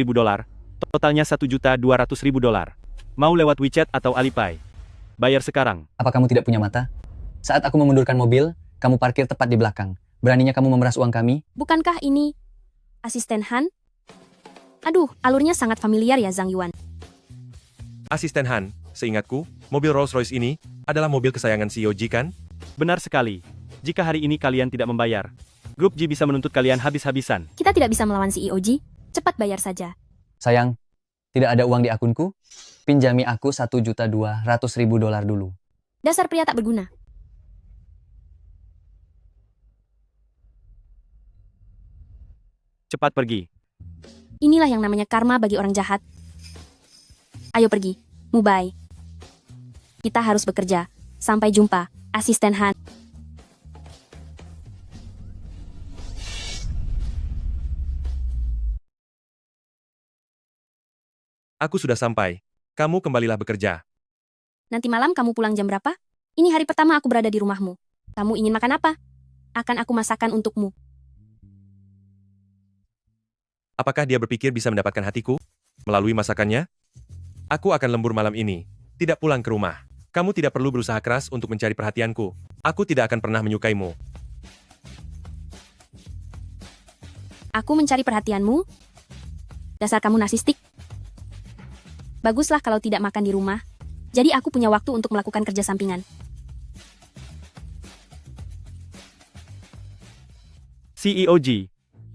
totalnya $1.200.000. Mau lewat WeChat atau Alipay? Bayar sekarang. Apa kamu tidak punya mata? Saat aku memundurkan mobil, kamu parkir tepat di belakang. Beraninya kamu memeras uang kami? Bukankah ini asisten Han? Aduh, alurnya sangat familiar ya Zhang Yuan. Asisten Han, seingatku, mobil Rolls-Royce ini adalah mobil kesayangan CEO Ji kan? Benar sekali. Jika hari ini kalian tidak membayar, Grup Ji bisa menuntut kalian habis-habisan. Kita tidak bisa melawan CEO Ji. Cepat bayar saja. Sayang, tidak ada uang di akunku. Pinjami aku $1.200.000 dulu. Dasar pria tak berguna. Cepat pergi. Inilah yang namanya karma bagi orang jahat. Ayo pergi, Mubai. Kita harus bekerja. Sampai jumpa, asisten Han. Aku sudah sampai. Kamu kembalilah bekerja. Nanti malam kamu pulang jam berapa? Ini hari pertama aku berada di rumahmu. Kamu ingin makan apa? Akan aku masakan untukmu. Apakah dia berpikir bisa mendapatkan hatiku? Melalui masakannya? Aku akan lembur malam ini. Tidak pulang ke rumah. Kamu tidak perlu berusaha keras untuk mencari perhatianku. Aku tidak akan pernah menyukaimu. Aku mencari perhatianmu? Dasar kamu narsistik. Baguslah kalau tidak makan di rumah. Jadi aku punya waktu untuk melakukan kerja sampingan. CEO Ji,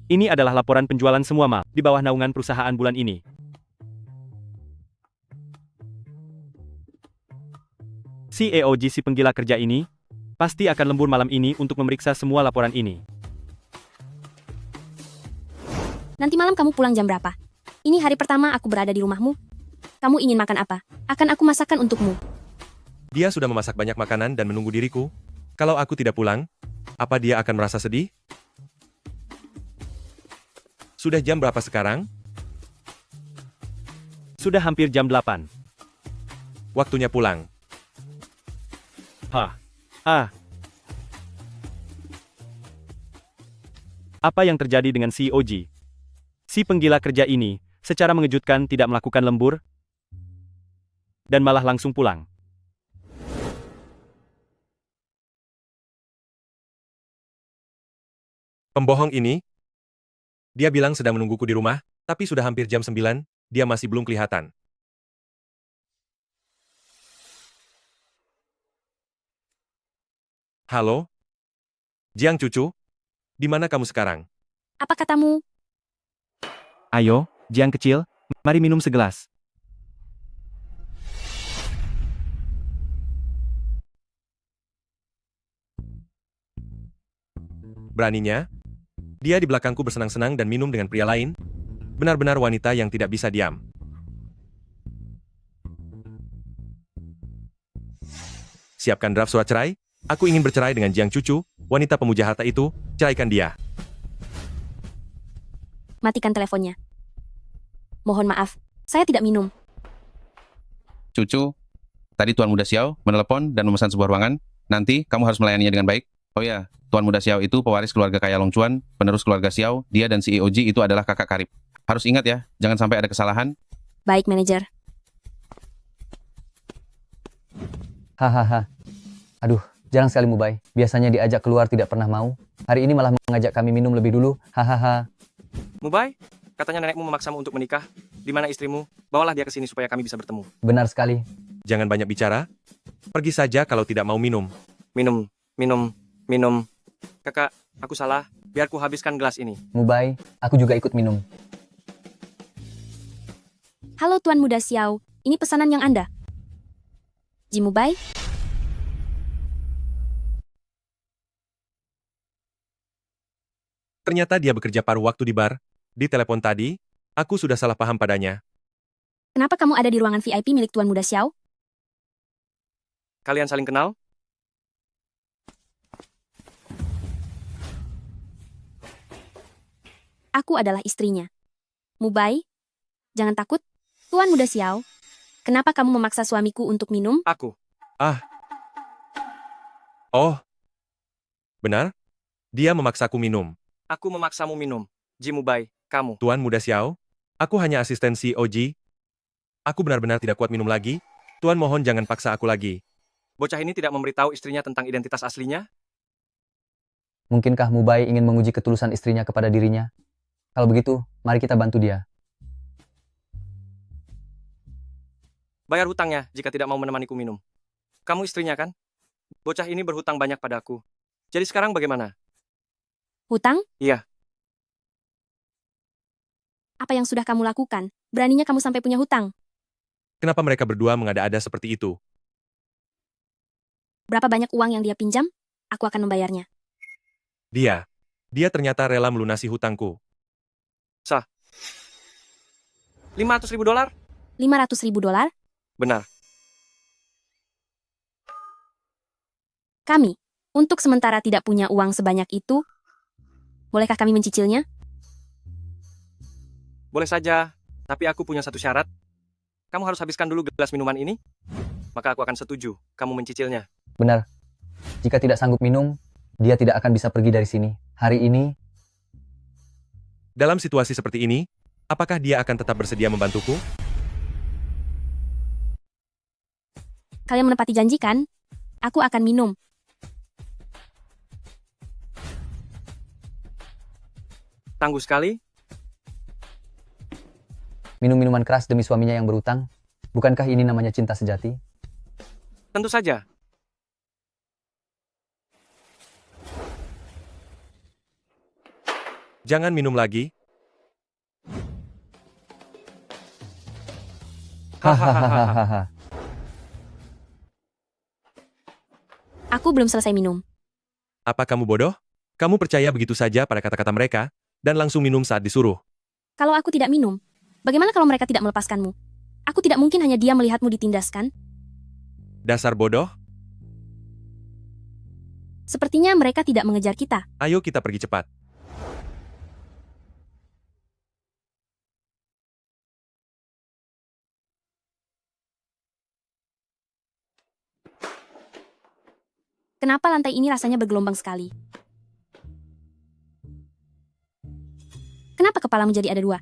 ini adalah laporan penjualan semua mal di bawah naungan perusahaan bulan ini. CEO Ji si penggila kerja ini pasti akan lembur malam ini untuk memeriksa semua laporan ini. Nanti malam kamu pulang jam berapa? Ini hari pertama aku berada di rumahmu. Kamu ingin makan apa? Akan aku masakan untukmu. Dia sudah memasak banyak makanan dan menunggu diriku. Kalau aku tidak pulang, apa dia akan merasa sedih? Sudah jam berapa sekarang? Sudah hampir jam 8. Waktunya pulang. Apa yang terjadi dengan CEO Ji? Si penggila kerja ini secara mengejutkan tidak melakukan lembur dan malah langsung pulang. Pembohong ini? Dia bilang sedang menungguku di rumah, tapi sudah hampir jam 9, dia masih belum kelihatan. Halo? Jiang cucu? Di mana kamu sekarang? Apa katamu? Ayo, Jiang kecil, mari minum segelas. Beraninya? Dia di belakangku bersenang-senang dan minum dengan pria lain? Benar-benar wanita yang tidak bisa diam. Siapkan draft surat cerai. Aku ingin bercerai dengan Jiang Cucu, wanita pemuja harta itu. Ceraikan dia. Matikan teleponnya. Mohon maaf, saya tidak minum. Cucu, tadi Tuan Muda Xiao menelepon dan memesan sebuah ruangan. Nanti kamu harus melayaninya dengan baik. Oh ya, Tuan Muda Xiao itu pewaris keluarga kaya Long Chuan, penerus keluarga Xiao. Dia dan CEO Ji itu adalah kakak karib. Harus ingat ya, jangan sampai ada kesalahan. Baik, manajer. Hahaha. Aduh, jarang sekali Mubai. Biasanya diajak keluar tidak pernah mau. Hari ini malah mengajak kami minum lebih dulu. Hahaha. Mubai, katanya nenekmu memaksamu untuk menikah. Di mana istrimu? Bawalah dia ke sini supaya kami bisa bertemu. Benar sekali. Jangan banyak bicara. Pergi saja kalau tidak mau minum. Minum. Kakak, aku salah. Biar ku habiskan gelas ini. Mubai, aku juga ikut minum. Halo Tuan Muda Xiao, ini pesanan yang Anda. Jimubai, Ternyata dia bekerja paruh waktu di bar. Di telepon tadi, aku sudah salah paham padanya. kenapa kamu ada di ruangan VIP milik Tuan Muda Xiao? Kalian saling kenal? Aku adalah istrinya. Mubai, jangan takut. Tuan Muda Xiao, kenapa kamu memaksa suamiku untuk minum? Aku. Oh. Benar? Dia memaksaku minum. Aku memaksamu minum. Jimubai, kamu. Tuan Muda Xiao, aku hanya asisten CEO Ji. Aku benar-benar tidak kuat minum lagi. Tuan mohon jangan paksa aku lagi. Bocah ini tidak memberitahu istrinya tentang identitas aslinya? Mungkinkah Mubai ingin menguji ketulusan istrinya kepada dirinya? Kalau begitu, mari kita bantu dia. Bayar hutangnya jika tidak mau menemaniku minum. Kamu istrinya kan? Bocah ini berhutang banyak padaku. Jadi sekarang bagaimana? Hutang? Iya. Apa yang sudah kamu lakukan? Beraninya kamu sampai punya hutang. Kenapa mereka berdua mengada-ada seperti itu? Berapa banyak uang yang dia pinjam? Aku akan membayarnya. Dia ternyata rela melunasi hutangku. 500 ribu dolar? 500 ribu dolar? Benar. Kami, untuk sementara tidak punya uang sebanyak itu. Bolehkah kami mencicilnya? Boleh saja, tapi aku punya satu syarat. Kamu harus habiskan dulu gelas minuman ini, maka aku akan setuju kamu mencicilnya. Benar. Jika tidak sanggup minum, dia tidak akan bisa pergi dari sini. Hari ini, Dalam situasi seperti ini, apakah dia akan tetap bersedia membantuku? Kalian menepati janji kan? Aku akan minum. Tangguh sekali. minum minuman keras demi suaminya yang berutang. Bukankah ini namanya cinta sejati? Tentu saja. Jangan minum lagi. Hahaha. Aku belum selesai minum. Apa kamu bodoh? Kamu percaya begitu saja pada kata-kata mereka, dan langsung minum saat disuruh. Kalau aku tidak minum, bagaimana kalau mereka tidak melepaskanmu? Aku tidak mungkin hanya dia melihatmu ditindaskan. Dasar bodoh, Sepertinya mereka tidak mengejar kita. ayo kita pergi cepat. Kenapa lantai ini rasanya bergelombang sekali? Kenapa kepala menjadi ada dua?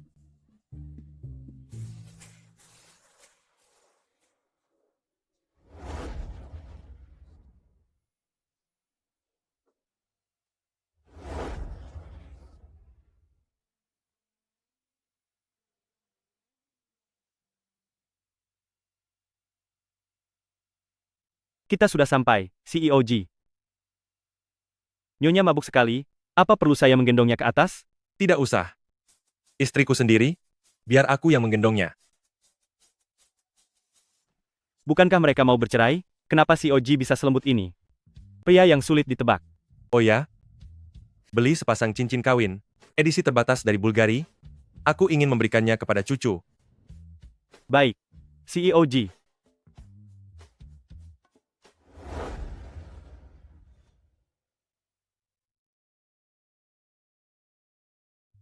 Kita sudah sampai, CEO Ji. Nyonya mabuk sekali, apa perlu saya menggendongnya ke atas? Tidak usah. Istriku sendiri, biar aku yang menggendongnya. Bukankah mereka mau bercerai? Kenapa CEO Ji bisa selembut ini? Pria yang sulit ditebak. Oh ya? Beli sepasang cincin kawin, edisi terbatas dari Bulgari. Aku ingin memberikannya kepada cucu. Baik, CEO Ji.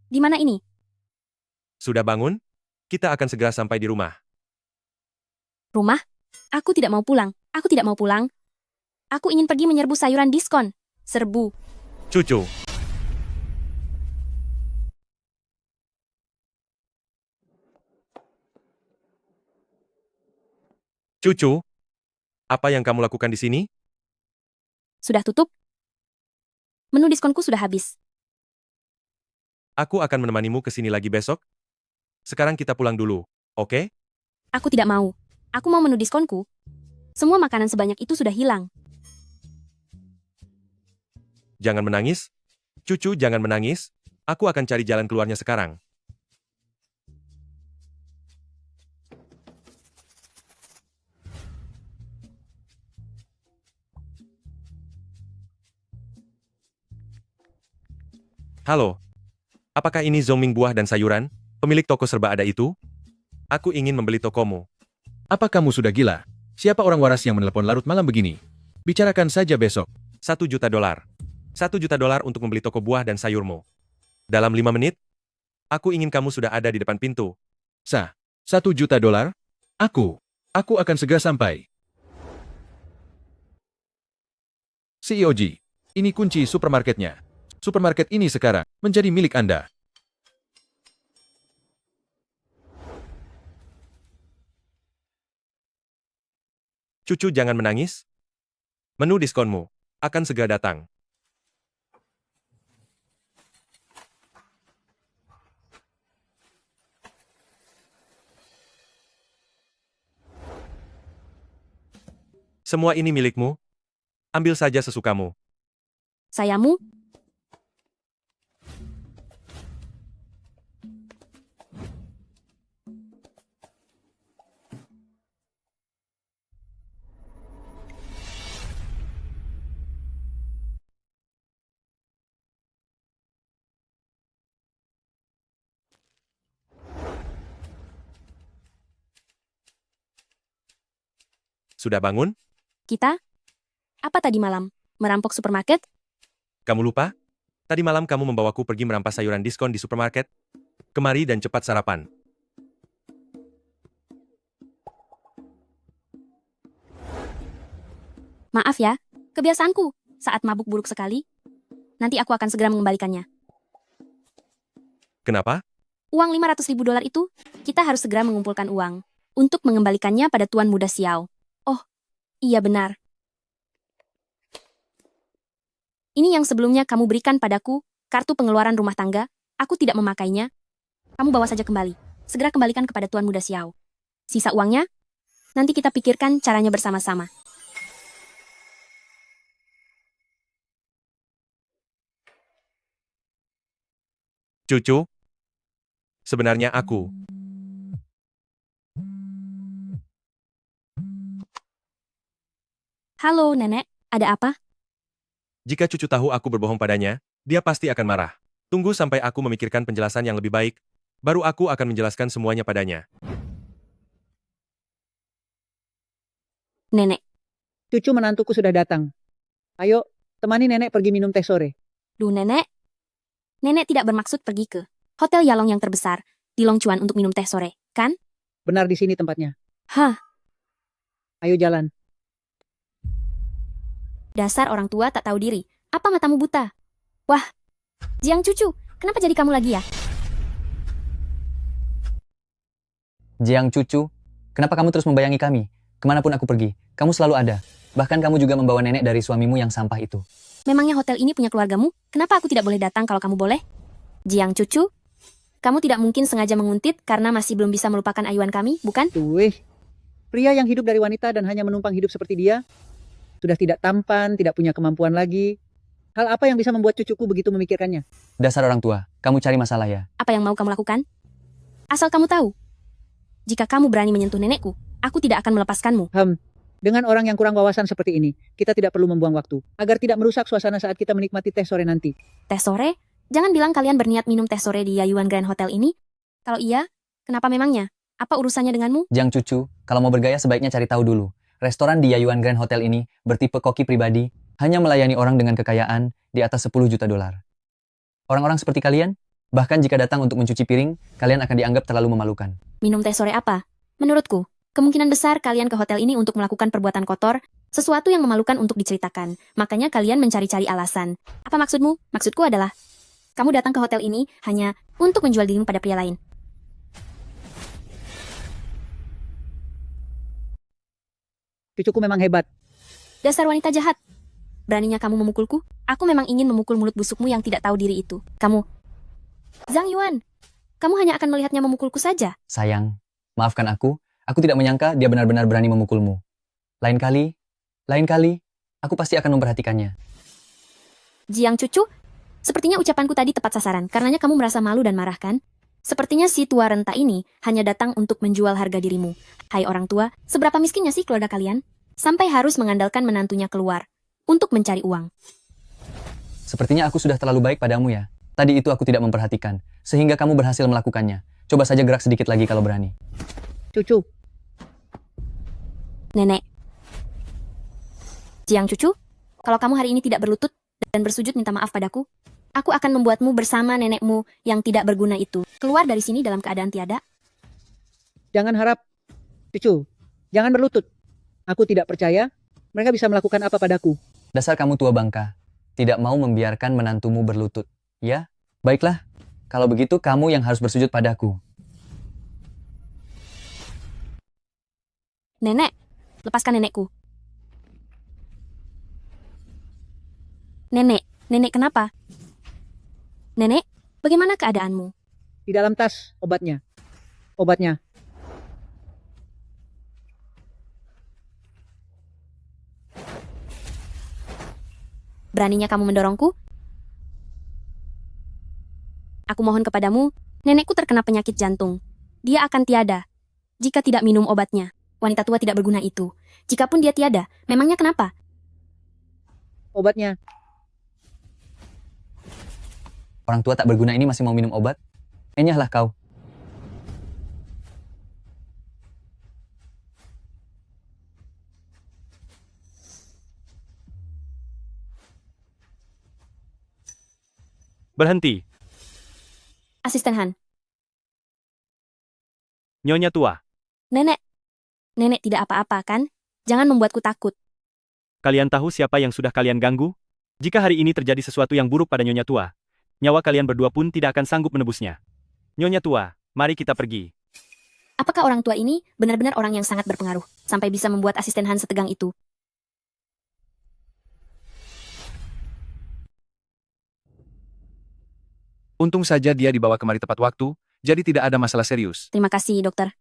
Di mana ini? Sudah bangun? Kita akan segera sampai di rumah. Rumah? Aku tidak mau pulang. Aku tidak mau pulang. Aku ingin pergi menyerbu sayuran diskon. Serbu. Cucu. Cucu, apa yang kamu lakukan di sini? Sudah tutup? Menu diskonku sudah habis. Aku akan menemanimu ke sini lagi besok. Sekarang kita pulang dulu, oke? Aku tidak mau. Aku mau menu diskonku. Semua makanan sebanyak itu sudah hilang. Jangan menangis. Cucu, jangan menangis. Aku akan cari jalan keluarnya sekarang. Halo. Apakah ini Zongming Buah dan Sayuran, pemilik toko serba ada itu? Aku ingin membeli tokomu. Apa kamu sudah gila? Siapa orang waras yang menelepon larut malam begini? Bicarakan saja besok. $1 juta. $1 juta untuk membeli toko buah dan sayurmu. Dalam 5 menit, aku ingin kamu sudah ada di depan pintu. Sah, $1 juta? Aku akan segera sampai. CEOG, ini kunci supermarketnya. Supermarket ini sekarang menjadi milik Anda. Cucu, jangan menangis. Menu diskonmu akan segera datang. Semua ini milikmu. Ambil saja sesukamu. Sayamu? Sudah bangun? Kita? Apa tadi malam? Merampok supermarket? Kamu lupa? Tadi malam kamu membawaku pergi merampas sayuran diskon di supermarket. Kemari dan cepat sarapan. Maaf ya, kebiasaanku. Saat mabuk buruk sekali. Nanti aku akan segera mengembalikannya. Kenapa? Uang $500.000 itu, kita harus segera mengumpulkan uang untuk mengembalikannya pada Tuan Muda Xiao. Oh, iya benar. Ini yang sebelumnya kamu berikan padaku, kartu pengeluaran rumah tangga. Aku tidak memakainya. Kamu bawa saja kembali. Segera kembalikan kepada Tuan Muda Xiao. Sisa uangnya, nanti kita pikirkan caranya bersama-sama. Cucu? Sebenarnya aku. Halo, Nenek. Ada apa? Jika cucu tahu aku berbohong padanya, dia pasti akan marah. Tunggu sampai aku memikirkan penjelasan yang lebih baik, baru aku akan menjelaskan semuanya padanya. Nenek. Cucu menantuku sudah datang. Ayo, temani nenek pergi minum teh sore. Duh, Nenek. Nenek tidak bermaksud pergi ke Hotel Yalong yang terbesar di Longchuan untuk minum teh sore, kan? Benar di sini tempatnya. Hah, Ayo jalan. dasar orang tua tak tahu diri. Apa matamu buta? Wah, Jiang cucu, kenapa jadi kamu lagi ya? Jiang Cucu, kenapa kamu terus membayangi kami? Kemanapun aku pergi, kamu selalu ada. Bahkan kamu juga membawa nenek dari suamimu yang sampah itu. Memangnya hotel ini punya keluargamu? Kenapa aku tidak boleh datang kalau kamu boleh? Jiang cucu, kamu tidak mungkin sengaja menguntit karena masih belum bisa melupakan ayuan kami, bukan? Tuh, pria yang hidup dari wanita dan hanya menumpang hidup seperti dia, sudah tidak tampan, tidak punya kemampuan lagi. Hal apa yang bisa membuat cucuku begitu memikirkannya? Dasar orang tua, kamu cari masalah ya. Apa yang mau kamu lakukan? Asal kamu tahu, jika kamu berani menyentuh nenekku, aku tidak akan melepaskanmu. Dengan orang yang kurang wawasan seperti ini, kita tidak perlu membuang waktu, agar tidak merusak suasana saat kita menikmati teh sore nanti. Teh sore? Jangan bilang kalian berniat minum teh sore di Yayuan Grand Hotel ini. Kalau iya, kenapa memangnya? Apa urusannya denganmu? Jiang Cucu, kalau mau bergaya sebaiknya cari tahu dulu. Restoran di Yayuan Grand Hotel ini bertipe koki pribadi, hanya melayani orang dengan kekayaan di atas $10 juta. Orang-orang seperti kalian, bahkan jika datang untuk mencuci piring, kalian akan dianggap terlalu memalukan. Minum teh sore apa? Menurutku, Kemungkinan besar kalian ke hotel ini untuk melakukan perbuatan kotor, sesuatu yang memalukan untuk diceritakan. Makanya kalian mencari-cari alasan. Apa maksudmu? Maksudku adalah, kamu datang ke hotel ini hanya untuk menjual dirimu pada pria lain. Cucuku memang hebat. Dasar wanita jahat. Beraninya kamu memukulku? Aku memang ingin memukul mulut busukmu yang tidak tahu diri itu. Kamu. Zhang Yuan, kamu hanya akan melihatnya memukulku saja. Sayang, maafkan aku. Aku tidak menyangka dia benar-benar berani memukulmu. Lain kali, aku pasti akan memperhatikannya. Jiang cucu, sepertinya ucapanku tadi tepat sasaran. Karenanya kamu merasa malu dan marah kan? Sepertinya si tua renta ini hanya datang untuk menjual harga dirimu. Hai orang tua, seberapa miskinnya sih keluarga kalian? Sampai harus mengandalkan menantunya keluar untuk mencari uang. Sepertinya aku sudah terlalu baik padamu ya. Tadi itu aku tidak memperhatikan, sehingga kamu berhasil melakukannya. Coba saja gerak sedikit lagi kalau berani. Cucu, Nenek. Jiang cucu, kalau kamu hari ini tidak berlutut dan bersujud minta maaf padaku, aku akan membuatmu bersama nenekmu yang tidak berguna itu keluar dari sini dalam keadaan tiada. jangan harap. Cucu, jangan berlutut. Aku tidak percaya mereka bisa melakukan apa padaku. Dasar kamu tua bangka, tidak mau membiarkan menantumu berlutut. Ya, baiklah. Kalau begitu kamu yang harus bersujud padaku. Nenek, lepaskan nenekku. Nenek kenapa? Nenek, bagaimana keadaanmu? Di dalam tas, obatnya. Obatnya. Beraninya kamu mendorongku? Aku mohon kepadamu, nenekku terkena penyakit jantung. Dia akan tiada jika tidak minum obatnya. Wanita tua tidak berguna itu. Jikapun dia tiada, memangnya kenapa? Obatnya. Orang tua tak berguna ini masih mau minum obat? Enyahlah kau. Berhenti. Asisten Han, Nyonya tua, Nenek tidak apa-apa kan? Jangan membuatku takut. kalian tahu siapa yang sudah kalian ganggu? Jika hari ini terjadi sesuatu yang buruk pada Nyonya tua, nyawa kalian berdua pun tidak akan sanggup menebusnya. Nyonya tua, mari kita pergi. Apakah orang tua ini benar-benar orang yang sangat berpengaruh, sampai bisa membuat asisten Han setegang itu? Untung saja dia dibawa kemari tepat waktu, jadi tidak ada masalah serius. Terima kasih, dokter.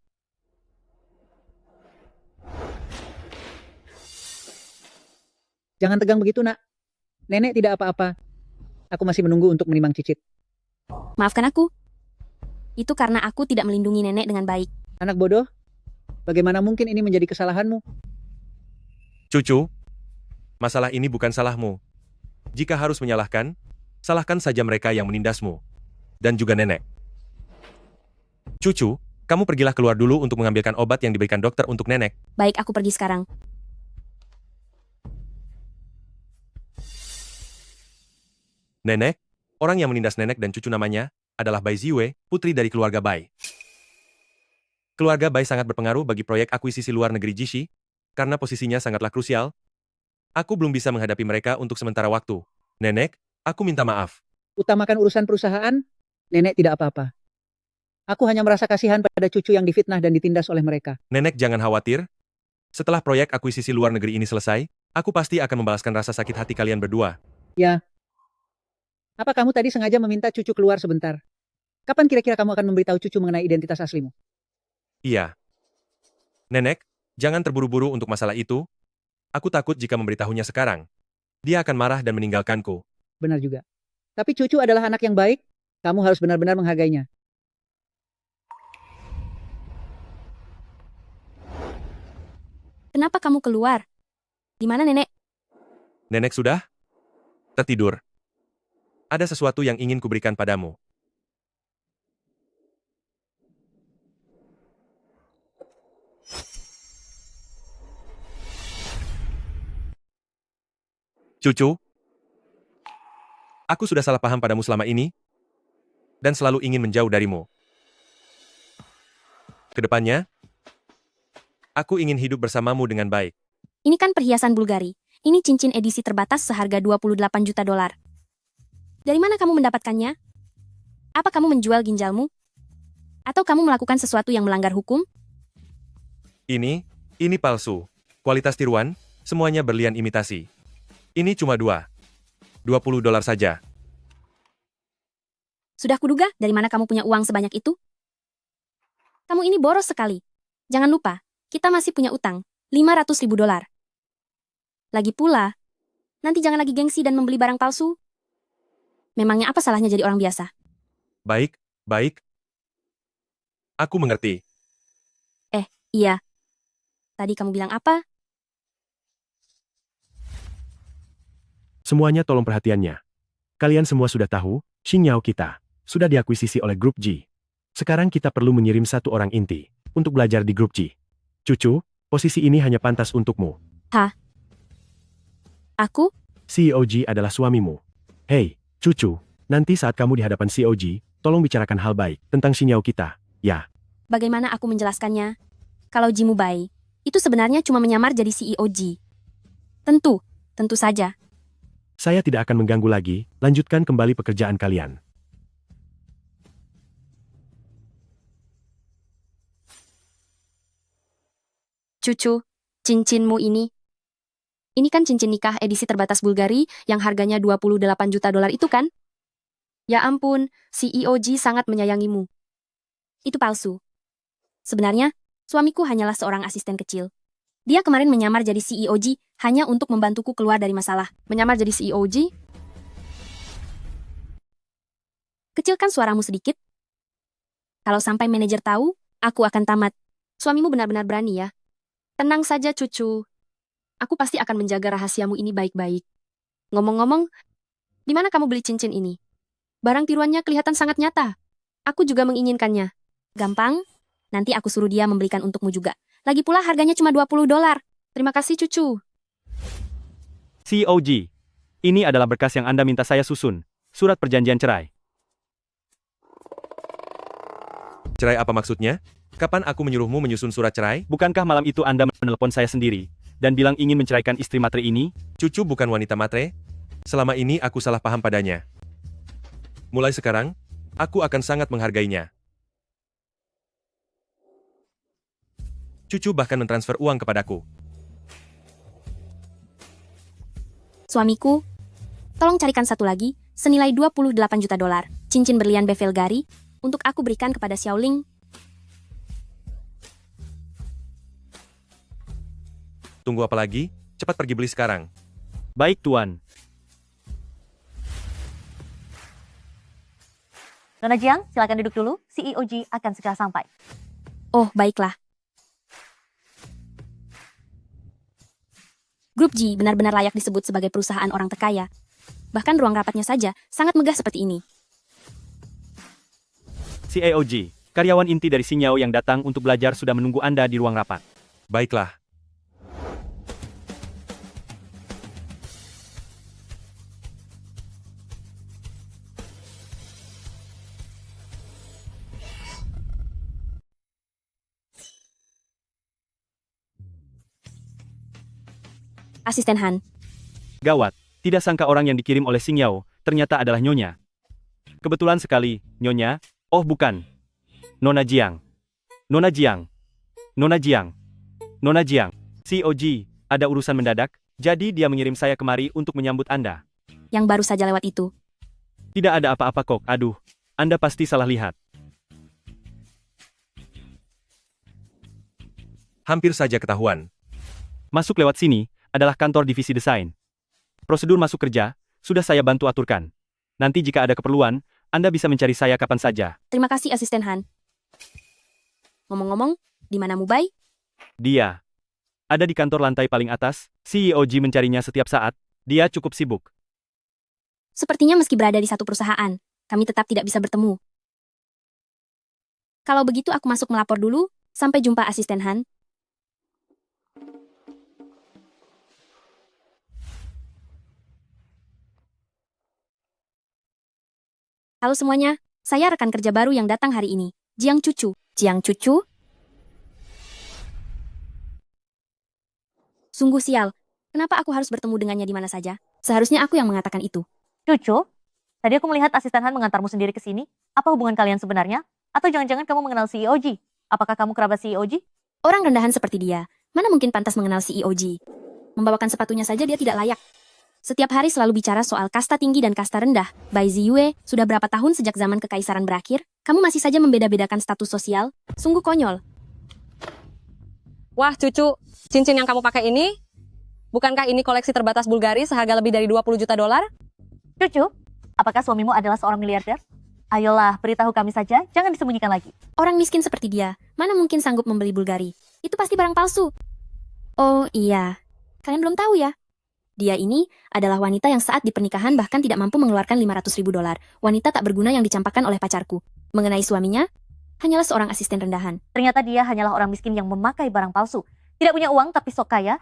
Jangan tegang begitu, nak. Nenek tidak apa-apa. Aku masih menunggu untuk menimang cicit. Maafkan aku. Itu karena aku tidak melindungi nenek dengan baik. Anak bodoh, bagaimana mungkin ini menjadi kesalahanmu? Cucu, masalah ini bukan salahmu. Jika harus menyalahkan, salahkan saja mereka yang menindasmu. Dan juga nenek. Cucu, kamu pergilah keluar dulu untuk mengambilkan obat yang diberikan dokter untuk nenek. Baik, aku pergi sekarang. Nenek, orang yang menindas nenek dan cucu namanya adalah Bai Ziwei, putri dari keluarga Bai. Keluarga Bai sangat berpengaruh bagi proyek akuisisi luar negeri Jishi, karena posisinya sangatlah krusial. Aku belum bisa menghadapi mereka untuk sementara waktu. Nenek, aku minta maaf. Utamakan urusan perusahaan, nenek tidak apa-apa. Aku hanya merasa kasihan pada cucu yang difitnah dan ditindas oleh mereka. Nenek jangan khawatir. Setelah proyek akuisisi luar negeri ini selesai, aku pasti akan membalaskan rasa sakit hati kalian berdua. Ya. Apa kamu tadi sengaja meminta cucu keluar sebentar? Kapan kira-kira kamu akan memberitahu cucu mengenai identitas aslimu? Iya. Nenek, jangan terburu-buru untuk masalah itu. Aku takut jika memberitahunya sekarang. Dia akan marah dan meninggalkanku. Benar juga. Tapi cucu adalah anak yang baik. Kamu harus benar-benar menghargainya. Kenapa kamu keluar? Di mana nenek? Nenek sudah tertidur. Ada sesuatu yang ingin kuberikan padamu. Cucu, aku sudah salah paham padamu selama ini, dan selalu ingin menjauh darimu. Kedepannya, Aku ingin hidup bersamamu dengan baik. Ini kan perhiasan Bulgari. Ini cincin edisi terbatas seharga 28 juta dolar. Dari mana kamu mendapatkannya? Apa kamu menjual ginjalmu? Atau kamu melakukan sesuatu yang melanggar hukum? Ini palsu. Kualitas tiruan, semuanya berlian imitasi. Ini cuma $20 saja. Sudah kuduga dari mana kamu punya uang sebanyak itu? Kamu ini boros sekali. Jangan lupa, kita masih punya utang, $500.000. Lagi pula, nanti jangan lagi gengsi dan membeli barang palsu. Memangnya apa salahnya jadi orang biasa? Baik. Aku mengerti. Iya. Tadi kamu bilang apa? Semuanya tolong perhatiannya. Kalian semua sudah tahu, Xingyao kita sudah diakuisisi oleh grup G. Sekarang kita perlu mengirim satu orang inti untuk belajar di grup G. Cucu, posisi ini hanya pantas untukmu. Hah? Aku? CEO G adalah suamimu. Hei, cucu, nanti saat kamu di hadapan CEO G, tolong bicarakan hal baik tentang Xingyao kita, ya. Bagaimana aku menjelaskannya? Kalau Jimu Bai, itu sebenarnya cuma menyamar jadi CEO G. Tentu saja. Saya tidak akan mengganggu lagi, lanjutkan kembali pekerjaan kalian. Cucu, cincinmu ini. Ini kan cincin nikah edisi terbatas Bulgari yang harganya 28 juta dolar itu kan? Ya ampun, CEO G sangat menyayangimu. Itu palsu. Sebenarnya, suamiku hanyalah seorang asisten kecil. Dia kemarin menyamar jadi CEO G hanya untuk membantuku keluar dari masalah. Menyamar jadi CEO G? Kecilkan suaramu sedikit. Kalau sampai manajer tahu, aku akan tamat. Suamimu benar-benar berani ya. Tenang saja cucu. Aku pasti akan menjaga rahasiamu ini baik-baik. Ngomong-ngomong, di mana kamu beli cincin ini? Barang tiruannya kelihatan sangat nyata. Aku juga menginginkannya. Gampang, nanti aku suruh dia membelikan untukmu juga. Lagi pula harganya cuma $20. Terima kasih cucu. CEO G, ini adalah berkas yang Anda minta saya susun. Surat perjanjian cerai. Cerai apa maksudnya? Kapan aku menyuruhmu menyusun surat cerai? Bukankah malam itu Anda menelpon saya sendiri dan bilang ingin menceraikan istri matre ini? Cucu bukan wanita matre. Selama ini aku salah paham padanya. Mulai sekarang, aku akan sangat menghargainya. Cucu bahkan mentransfer uang kepadaku. Suamiku, tolong carikan satu lagi, senilai 28 juta dolar, cincin berlian Bevelgari, untuk aku berikan kepada Xiaoling. Tunggu apa lagi? Cepat pergi beli sekarang. Baik, Tuan. Nona Jiang, silakan duduk dulu. CEO G akan segera sampai. Oh, baiklah. Grup G benar-benar layak disebut sebagai perusahaan orang terkaya. Bahkan ruang rapatnya saja sangat megah seperti ini. CEO G, karyawan inti dari Xingyao yang datang untuk belajar sudah menunggu Anda di ruang rapat. Baiklah. Asisten Han. Gawat, tidak sangka orang yang dikirim oleh Xingyao ternyata adalah Nyonya. Kebetulan sekali, Nyonya. Oh bukan. Nona Jiang. Nona Jiang. Nona Jiang. Nona Jiang. CEO G, ada urusan mendadak, jadi dia mengirim saya kemari untuk menyambut Anda. Yang baru saja lewat itu. Tidak ada apa-apa kok, aduh. Anda pasti salah lihat. Hampir saja ketahuan. Masuk lewat sini adalah kantor divisi desain. Prosedur masuk kerja sudah saya bantu aturkan. Nanti jika ada keperluan, Anda bisa mencari saya kapan saja. Terima kasih Asisten Han. Ngomong-ngomong, di mana Mubai? Dia ada di kantor lantai paling atas. CEO G mencarinya setiap saat. Dia cukup sibuk. Sepertinya meski berada di satu perusahaan, kami tetap tidak bisa bertemu. Kalau begitu aku masuk melapor dulu. Sampai jumpa Asisten Han. Halo semuanya, saya rekan kerja baru yang datang hari ini, Jiang Cucu. Jiang Cucu? Sungguh sial. Kenapa aku harus bertemu dengannya di mana saja? Seharusnya aku yang mengatakan itu. Cucu, tadi aku melihat asisten Han mengantarmu sendiri ke sini. Apa hubungan kalian sebenarnya? Atau jangan-jangan kamu mengenal CEO Ji? Apakah kamu kerabat CEO Ji? Orang rendahan seperti dia, mana mungkin pantas mengenal CEO Ji? Membawakan sepatunya saja dia tidak layak. Setiap hari selalu bicara soal kasta tinggi dan kasta rendah. Bai Ziyue, sudah berapa tahun sejak zaman kekaisaran berakhir, kamu masih saja membeda-bedakan status sosial? Sungguh konyol. Wah, cucu, cincin yang kamu pakai ini, bukankah ini koleksi terbatas Bulgari seharga lebih dari 20 juta dolar? Cucu, apakah suamimu adalah seorang miliarder? Ayolah, beritahu kami saja, jangan disembunyikan lagi. Orang miskin seperti dia, mana mungkin sanggup membeli Bulgari? Itu pasti barang palsu. Oh iya, kalian belum tahu ya? Dia ini adalah wanita yang saat di pernikahan bahkan tidak mampu mengeluarkan 500 ribu dolar. Wanita tak berguna yang dicampakkan oleh pacarku. Mengenai suaminya, hanyalah seorang asisten rendahan. Ternyata dia hanyalah orang miskin yang memakai barang palsu. Tidak punya uang tapi sok kaya.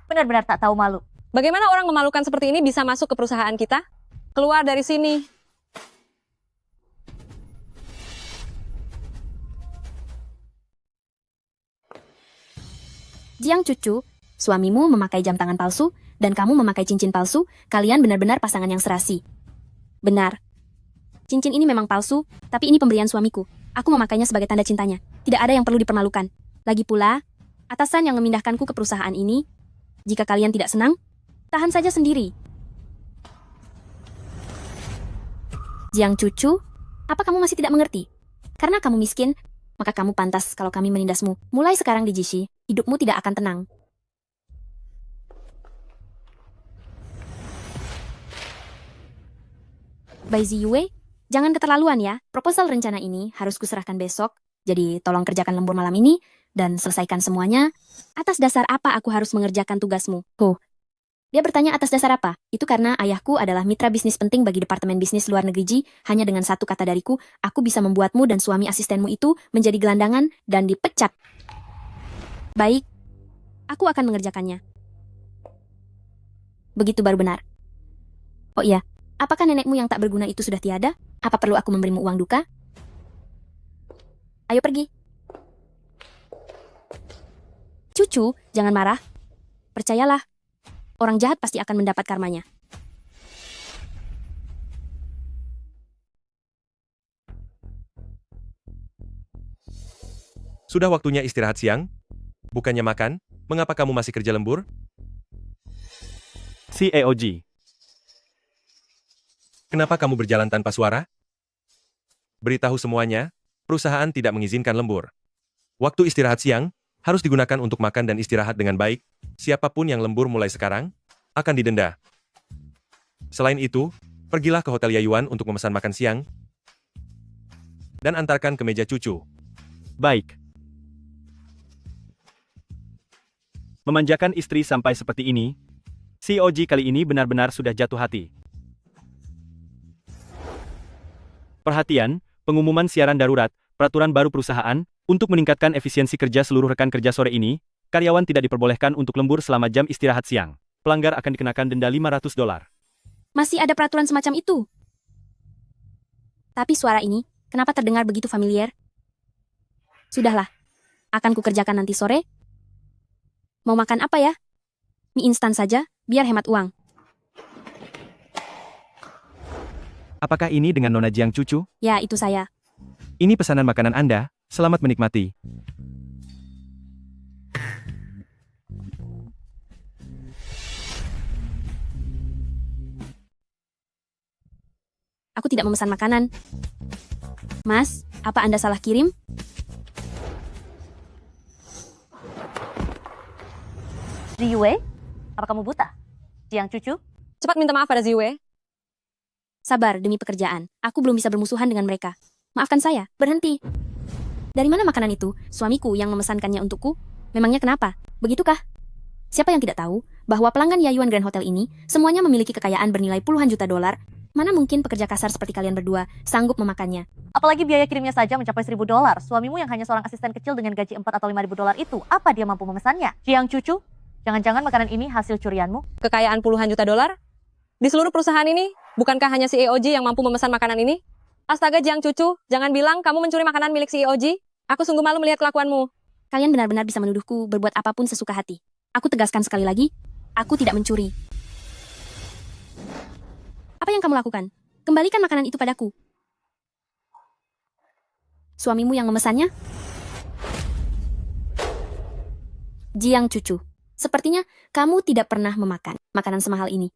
Benar-benar tak tahu malu. Bagaimana orang memalukan seperti ini bisa masuk ke perusahaan kita? Keluar dari sini. Jiang cucu, suamimu memakai jam tangan palsu, dan kamu memakai cincin palsu, kalian benar-benar pasangan yang serasi. Benar. Cincin ini memang palsu, tapi ini pemberian suamiku. Aku memakainya sebagai tanda cintanya. Tidak ada yang perlu dipermalukan. Lagi pula, atasan yang memindahkanku ke perusahaan ini, jika kalian tidak senang, tahan saja sendiri. Jiang cucu, apa kamu masih tidak mengerti? Karena kamu miskin, maka kamu pantas kalau kami menindasmu. Mulai sekarang di Jishi, hidupmu tidak akan tenang. Bai Ziyue, jangan keterlaluan ya. Proposal rencana ini harus kuserahkan besok. Jadi tolong kerjakan lembur malam ini dan selesaikan semuanya. Atas dasar apa aku harus mengerjakan tugasmu? Dia bertanya atas dasar apa? Itu karena ayahku adalah mitra bisnis penting bagi Departemen Bisnis Luar Negeri Ji. Hanya dengan satu kata dariku, aku bisa membuatmu dan suami asistenmu itu menjadi gelandangan dan dipecat. Baik, aku akan mengerjakannya. Begitu baru benar. Oh iya, apakah nenekmu yang tak berguna itu sudah tiada? Apa perlu aku memberimu uang duka? Ayo pergi. Cucu, jangan marah. Percayalah, orang jahat pasti akan mendapat karmanya. Sudah waktunya istirahat siang? Bukannya makan? Mengapa kamu masih kerja lembur? CEO Ji. Kenapa kamu berjalan tanpa suara? Beritahu semuanya, perusahaan tidak mengizinkan lembur. Waktu istirahat siang harus digunakan untuk makan dan istirahat dengan baik. Siapapun yang lembur mulai sekarang akan didenda. Selain itu, pergilah ke Hotel Yayuan untuk memesan makan siang dan antarkan ke meja cucu. Baik. Memanjakan istri sampai seperti ini, CEO Ji kali ini benar-benar sudah jatuh hati. Perhatian, pengumuman siaran darurat, peraturan baru perusahaan, untuk meningkatkan efisiensi kerja seluruh rekan kerja sore ini, karyawan tidak diperbolehkan untuk lembur selama jam istirahat siang. Pelanggar akan dikenakan denda 500 dolar. Masih ada peraturan semacam itu. Tapi suara ini, kenapa terdengar begitu familiar? Sudahlah, akan kukerjakan nanti sore. Mau makan apa ya? Mie instan saja, biar hemat uang. Apakah ini dengan Nona Jiang cucu? Ya, itu saya. Ini pesanan makanan Anda, selamat menikmati. Aku tidak memesan makanan. Mas, apa Anda salah kirim? Ziyue, apa kamu buta? Jiang cucu? Cepat minta maaf pada Ziyue. Sabar, demi pekerjaan. Aku belum bisa bermusuhan dengan mereka. Maafkan saya, berhenti. Dari mana makanan itu? Suamiku yang memesankannya untukku? Memangnya kenapa? Begitukah? Siapa yang tidak tahu bahwa pelanggan Yayuan Grand Hotel ini semuanya memiliki kekayaan bernilai puluhan juta dolar? Mana mungkin pekerja kasar seperti kalian berdua sanggup memakannya? Apalagi biaya kirimnya saja mencapai 1.000 dolar. Suamimu yang hanya seorang asisten kecil dengan gaji 4 atau 5.000 dolar itu, apa dia mampu memesannya? Jiang cucu, jangan-jangan makanan ini hasil curianmu? Kekayaan puluhan juta dolar? Di seluruh perusahaan ini, bukankah hanya CEO Ji yang mampu memesan makanan ini? Astaga Jiang cucu, jangan bilang kamu mencuri makanan milik CEO Ji. Aku sungguh malu melihat kelakuanmu. Kalian benar-benar bisa menuduhku berbuat apapun sesuka hati. Aku tegaskan sekali lagi, aku tidak mencuri. Apa yang kamu lakukan? Kembalikan makanan itu padaku. Suamimu yang memesannya? Jiang cucu, sepertinya kamu tidak pernah memakan makanan semahal ini.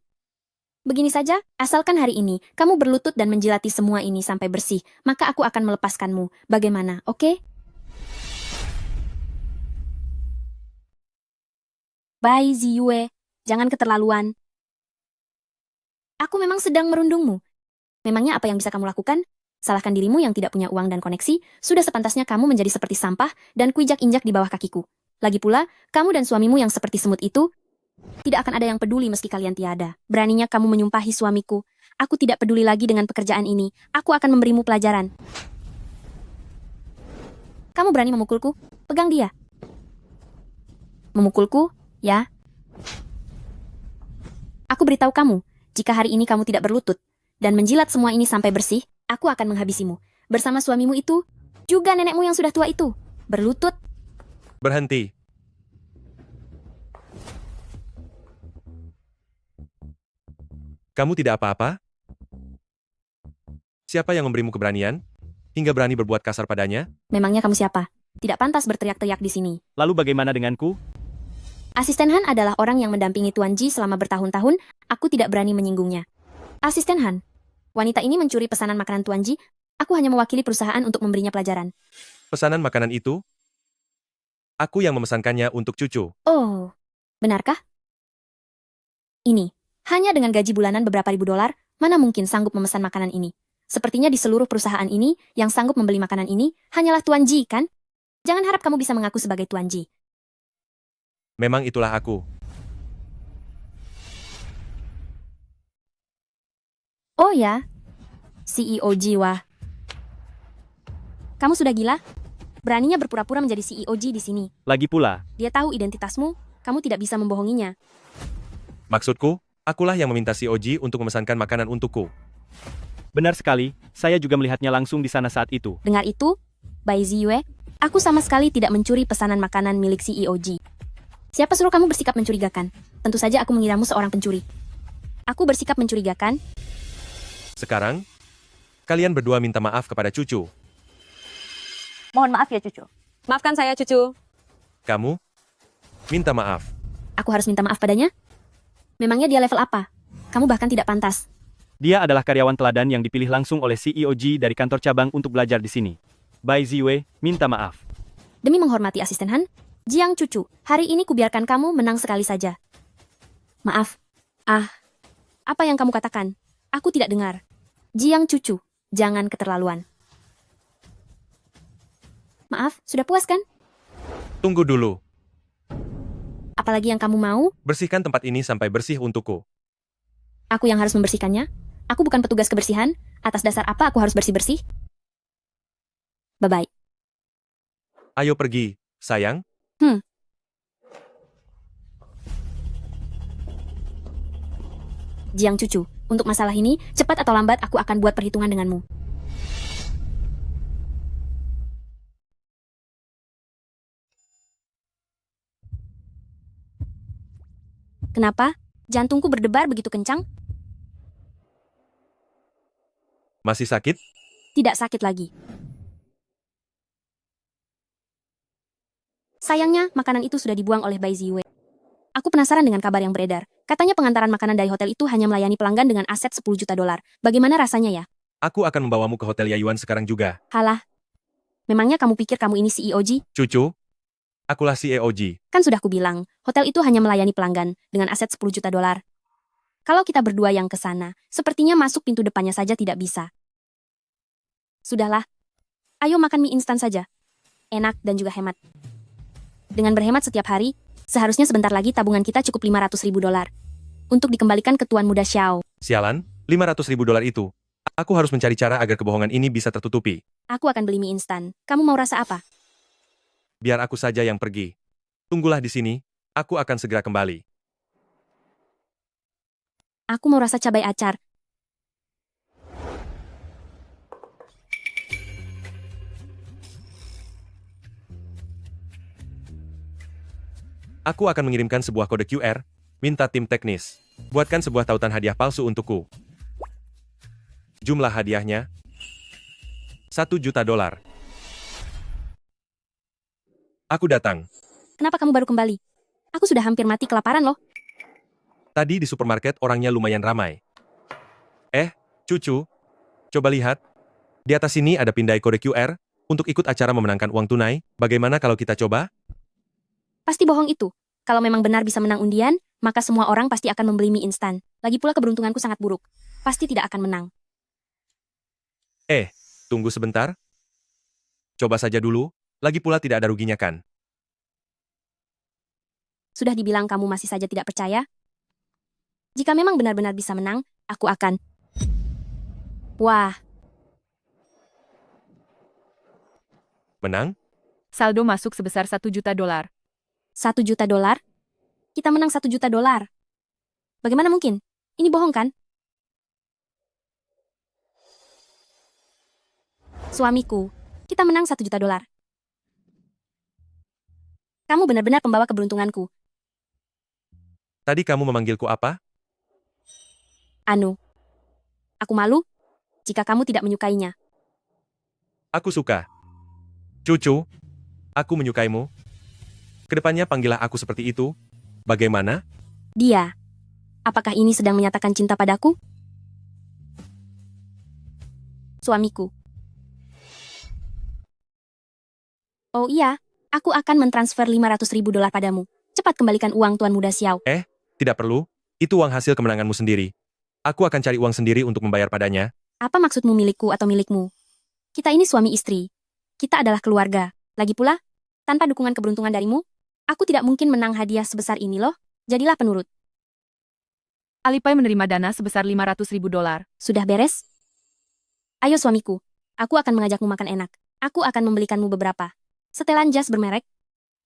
Begini saja, asalkan hari ini kamu berlutut dan menjilati semua ini sampai bersih, maka aku akan melepaskanmu. Bagaimana, oke? Bai Ziyue, jangan keterlaluan. Aku memang sedang merundungmu. Memangnya apa yang bisa kamu lakukan? Salahkan dirimu yang tidak punya uang dan koneksi, sudah sepantasnya kamu menjadi seperti sampah dan kuinjak-injak di bawah kakiku. Lagi pula, kamu dan suamimu yang seperti semut itu, tidak akan ada yang peduli meski kalian tiada. Beraninya kamu menyumpahi suamiku. Aku tidak peduli lagi dengan pekerjaan ini. Aku akan memberimu pelajaran. Kamu berani memukulku? Pegang dia. Memukulku? Ya. Aku beritahu kamu, jika hari ini kamu tidak berlutut dan menjilat semua ini sampai bersih, aku akan menghabisimu. Bersama suamimu itu, juga nenekmu yang sudah tua itu. Berlutut. Berhenti. Kamu tidak apa-apa? Siapa yang memberimu keberanian? Hingga berani berbuat kasar padanya? Memangnya kamu siapa? Tidak pantas berteriak-teriak di sini. Lalu bagaimana denganku? Asisten Han adalah orang yang mendampingi Tuan Ji selama bertahun-tahun, aku tidak berani menyinggungnya. Asisten Han, wanita ini mencuri pesanan makanan Tuan Ji, aku hanya mewakili perusahaan untuk memberinya pelajaran. Pesanan makanan itu? Aku yang memesankannya untuk cucu. Oh, benarkah? Ini, hanya dengan gaji bulanan beberapa ribu dolar, mana mungkin sanggup memesan makanan ini? Sepertinya di seluruh perusahaan ini, yang sanggup membeli makanan ini, hanyalah Tuan Ji, kan? Jangan harap kamu bisa mengaku sebagai Tuan Ji. Memang itulah aku. Oh ya, CEO Jiwa. Kamu sudah gila? Beraninya berpura-pura menjadi CEO Ji di sini. Lagi pula, Dia tahu identitasmu, kamu tidak bisa membohonginya. Maksudku, akulah yang meminta si Oji untuk memesankan makanan untukku. benar sekali, saya juga melihatnya langsung di sana saat itu. Dengar itu, Bai Ziyue, aku sama sekali tidak mencuri pesanan makanan milik CEO Ji. Siapa suruh kamu bersikap mencurigakan? Tentu saja aku mengiramu seorang pencuri. Aku bersikap mencurigakan? Sekarang, kalian berdua minta maaf kepada cucu. Mohon maaf ya cucu. Maafkan saya, cucu. Kamu, minta maaf. Aku harus minta maaf padanya? Memangnya dia level apa? Kamu bahkan tidak pantas. Dia adalah karyawan teladan yang dipilih langsung oleh CEO Ji dari kantor cabang untuk belajar di sini. Bai Ziyue, minta maaf. Demi menghormati asisten Han, Jiang cucu, hari ini kubiarkan kamu menang sekali saja. Maaf. Apa yang kamu katakan? Aku tidak dengar. Jiang cucu, jangan keterlaluan. Maaf, sudah puas kan? Tunggu dulu. Apalagi yang kamu mau? Bersihkan tempat ini sampai bersih untukku. Aku yang harus membersihkannya? Aku bukan petugas kebersihan. Atas dasar apa aku harus bersih-bersih? Bye-bye. Ayo pergi, sayang. Jiang cucu, untuk masalah ini, cepat atau lambat aku akan buat perhitungan denganmu. Kenapa? Jantungku berdebar begitu kencang? Masih sakit? Tidak sakit lagi. Sayangnya, makanan itu sudah dibuang oleh Bai Ziyue. Aku penasaran dengan kabar yang beredar. Katanya pengantaran makanan dari hotel itu hanya melayani pelanggan dengan aset 10 juta dolar. Bagaimana rasanya ya? Aku akan membawamu ke Hotel Yayuan sekarang juga. Halah. Memangnya kamu pikir kamu ini CEO Ji? Cucu, akulah si Oji. Kan sudah kubilang, hotel itu hanya melayani pelanggan dengan aset 10 juta dolar. Kalau kita berdua yang ke sana, sepertinya masuk pintu depannya saja tidak bisa. Sudahlah. Ayo makan mie instan saja. Enak dan juga hemat. Dengan berhemat setiap hari, seharusnya sebentar lagi tabungan kita cukup 500 ribu dolar. Untuk dikembalikan ke Tuan Muda Xiao. Sialan, 500 ribu dolar itu. Aku harus mencari cara agar kebohongan ini bisa tertutupi. Aku akan beli mie instan. Kamu mau rasa apa? Biar aku saja yang pergi. Tunggulah di sini, aku akan segera kembali. Aku mau rasa cabai acar. Aku akan mengirimkan sebuah kode QR, minta tim teknis. Buatkan sebuah tautan hadiah palsu untukku. Jumlah hadiahnya, $1 juta. Aku datang. Kenapa kamu baru kembali? Aku sudah hampir mati kelaparan loh. Tadi di supermarket orangnya lumayan ramai. Cucu, coba lihat. Di atas sini ada pindai kode QR, untuk ikut acara memenangkan uang tunai. Bagaimana kalau kita coba? Pasti bohong itu. Kalau memang benar bisa menang undian, maka semua orang pasti akan membeli mie instan. Lagi pula keberuntunganku sangat buruk. Pasti tidak akan menang. Tunggu sebentar. Coba saja dulu, lagi pula tidak ada ruginya kan? Sudah dibilang kamu masih saja tidak percaya? Jika memang benar-benar bisa menang, aku akan... Wah, Menang? Saldo masuk sebesar $1 juta. $1 juta? Kita menang $1 juta. Bagaimana mungkin? Ini bohong kan? Suamiku, kita menang $1 juta. Kamu benar-benar pembawa keberuntunganku. Tadi kamu memanggilku apa? Anu, aku malu jika kamu tidak menyukainya. Aku suka. Cucu, aku menyukaimu. Kedepannya panggillah aku seperti itu. Bagaimana? Dia, apakah ini sedang menyatakan cinta padaku? Suamiku. Oh iya, aku akan mentransfer $500.000 padamu. Cepat kembalikan uang Tuan Muda Xiao. Tidak perlu. Itu uang hasil kemenanganmu sendiri. Aku akan cari uang sendiri untuk membayar padanya. Apa maksudmu milikku atau milikmu? Kita ini suami istri. Kita adalah keluarga. Lagi pula, tanpa dukungan keberuntungan darimu, aku tidak mungkin menang hadiah sebesar ini loh. Jadilah penurut. Alipay menerima dana sebesar $500.000. Sudah beres? Ayo suamiku, aku akan mengajakmu makan enak. Aku akan membelikanmu beberapa setelan jas bermerek,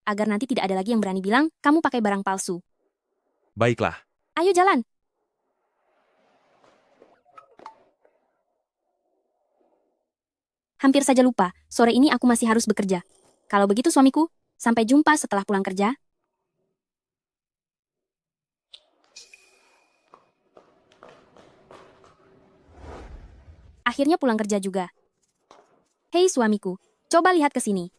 agar nanti tidak ada lagi yang berani bilang kamu pakai barang palsu. Baiklah. Ayo jalan. Hampir saja lupa, sore ini aku masih harus bekerja. Kalau begitu suamiku, sampai jumpa setelah pulang kerja. Akhirnya pulang kerja juga. Hei suamiku, coba lihat ke sini.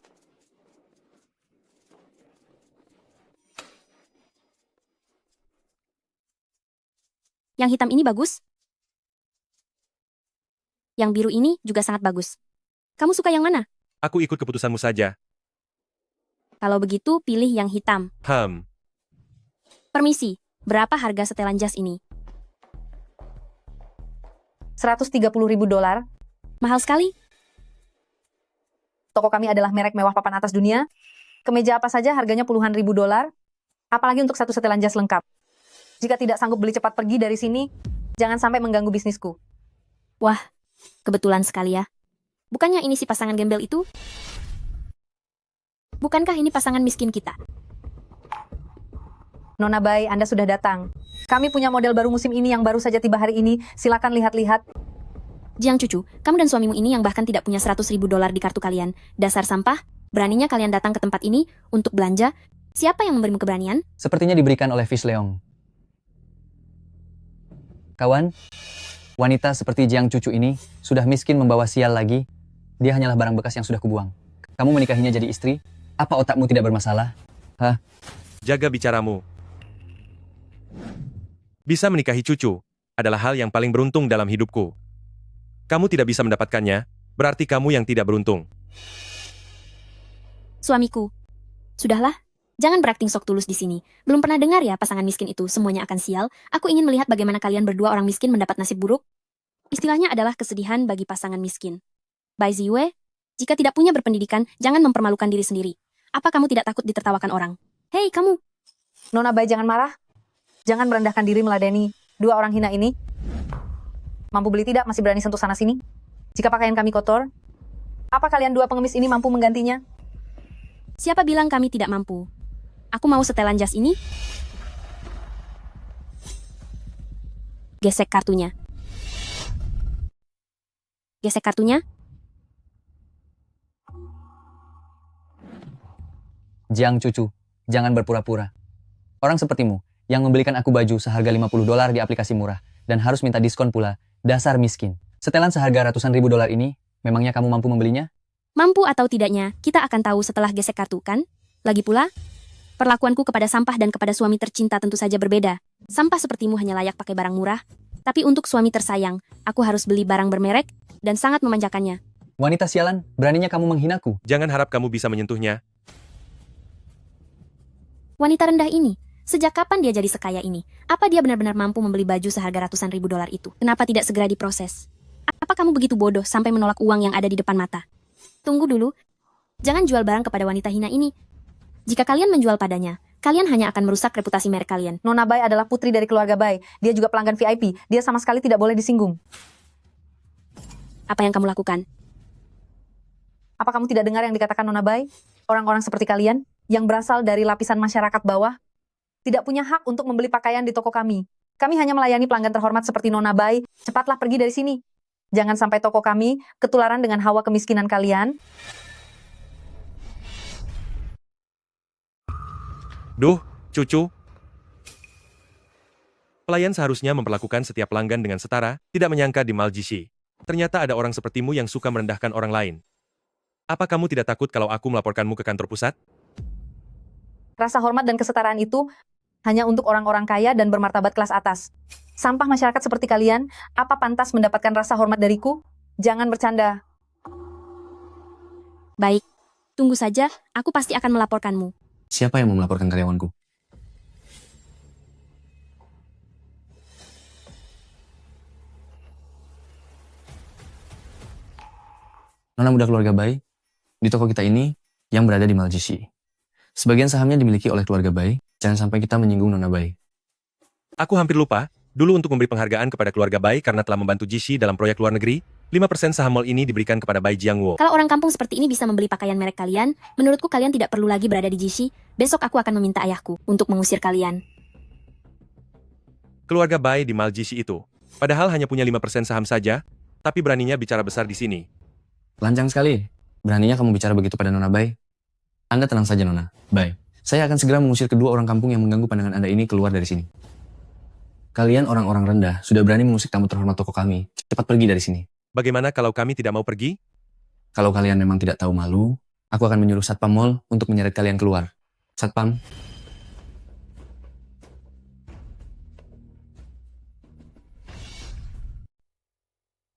Yang hitam ini bagus. Yang biru ini juga sangat bagus. Kamu suka yang mana? Aku ikut keputusanmu saja. Kalau begitu, pilih yang hitam. Permisi, berapa harga setelan jas ini? $130.000. Mahal sekali. Toko kami adalah merek mewah papan atas dunia. Kemeja apa saja harganya puluhan ribu dolar. Apalagi untuk satu setelan jas lengkap. Jika tidak sanggup beli cepat pergi dari sini, jangan sampai mengganggu bisnisku. Wah, kebetulan sekali ya. Bukannya ini si pasangan gembel itu? Bukankah ini pasangan miskin kita? Nona Bai, Anda sudah datang. Kami punya model baru musim ini yang baru saja tiba hari ini. Silakan lihat-lihat. Jiang Cucu, kamu dan suamimu ini yang bahkan tidak punya $100.000 di kartu kalian. Dasar sampah, beraninya kalian datang ke tempat ini untuk belanja. Siapa yang memberimu keberanian? Sepertinya diberikan oleh Fish Leong. Kawan, wanita seperti Jiang Cucu ini sudah miskin membawa sial lagi. Dia hanyalah barang bekas yang sudah kubuang. Kamu menikahinya jadi istri? Apa otakmu tidak bermasalah? Jaga bicaramu. Bisa menikahi cucu adalah hal yang paling beruntung dalam hidupku. Kamu tidak bisa mendapatkannya, berarti kamu yang tidak beruntung. Suamiku, sudahlah. Jangan berakting sok tulus di sini. Belum pernah dengar ya pasangan miskin itu semuanya akan sial. Aku ingin melihat bagaimana kalian berdua orang miskin mendapat nasib buruk. Istilahnya adalah kesedihan bagi pasangan miskin. Bai Ziwei, jika tidak punya berpendidikan, jangan mempermalukan diri sendiri. Apa kamu tidak takut ditertawakan orang? Hei kamu! Nona Bai, jangan marah. Jangan merendahkan diri meladeni dua orang hina ini. Mampu beli tidak masih berani sentuh sana-sini? Jika pakaian kami kotor, apa kalian dua pengemis ini mampu menggantinya? Siapa bilang kami tidak mampu? Aku mau setelan jas ini. Gesek kartunya. Gesek kartunya. Jiang Cucu, jangan berpura-pura. Orang sepertimu, yang membelikan aku baju seharga $50 di aplikasi murah, dan harus minta diskon pula, dasar miskin. Setelan seharga ratusan ribu dolar ini, memangnya kamu mampu membelinya? Mampu atau tidaknya, kita akan tahu setelah gesek kartu, kan? Lagi pula, perlakuanku kepada sampah dan kepada suami tercinta tentu saja berbeda. Sampah sepertimu hanya layak pakai barang murah, tapi untuk suami tersayang, aku harus beli barang bermerek dan sangat memanjakannya. Wanita sialan, beraninya kamu menghinaku. Jangan harap kamu bisa menyentuhnya. Wanita rendah ini, sejak kapan dia jadi sekaya ini? Apa dia benar-benar mampu membeli baju seharga ratusan ribu dolar itu? Kenapa tidak segera diproses? Apa kamu begitu bodoh sampai menolak uang yang ada di depan mata? Tunggu dulu, jangan jual barang kepada wanita hina ini. Jika kalian menjual padanya, kalian hanya akan merusak reputasi merek kalian. Nona Bai adalah putri dari keluarga Bai. Dia juga pelanggan VIP. Dia sama sekali tidak boleh disinggung. Apa yang kamu lakukan? Apa kamu tidak dengar yang dikatakan Nona Bai? Orang-orang seperti kalian, yang berasal dari lapisan masyarakat bawah, tidak punya hak untuk membeli pakaian di toko kami. Kami hanya melayani pelanggan terhormat seperti Nona Bai. Cepatlah pergi dari sini. Jangan sampai toko kami ketularan dengan hawa kemiskinan kalian. Duh, cucu. Pelayan seharusnya memperlakukan setiap pelanggan dengan setara, tidak menyangka di Maljishi. Ternyata ada orang sepertimu yang suka merendahkan orang lain. Apa kamu tidak takut kalau aku melaporkanmu ke kantor pusat? Rasa hormat dan kesetaraan itu hanya untuk orang-orang kaya dan bermartabat kelas atas. Sampah masyarakat seperti kalian, apa pantas mendapatkan rasa hormat dariku? Jangan bercanda. Baik, tunggu saja, aku pasti akan melaporkanmu. Siapa yang mau melaporkan karyawanku? Nona muda keluarga Bai, di toko kita ini yang berada di Maljishi. Sebagian sahamnya dimiliki oleh keluarga Bai, jangan sampai kita menyinggung Nona Bai. Aku hampir lupa, dulu untuk memberi penghargaan kepada keluarga Bai karena telah membantu Jishi dalam proyek luar negeri, 5% saham mall ini diberikan kepada Bai Jiangwo. Kalau orang kampung seperti ini bisa membeli pakaian merek kalian, menurutku kalian tidak perlu lagi berada di Jishi. Besok aku akan meminta ayahku untuk mengusir kalian. Keluarga Bai di Maljishi itu, padahal hanya punya 5% saham saja, tapi beraninya bicara besar di sini. Lancang sekali. Beraninya kamu bicara begitu pada Nona Bai? Anda tenang saja Nona Bai. Saya akan segera mengusir kedua orang kampung yang mengganggu pandangan Anda ini keluar dari sini. Kalian orang-orang rendah sudah berani mengusik tamu terhormat toko kami. Cepat pergi dari sini. Bagaimana kalau kami tidak mau pergi? Kalau kalian memang tidak tahu malu, aku akan menyuruh Satpam Mall untuk menyeret kalian keluar. Satpam.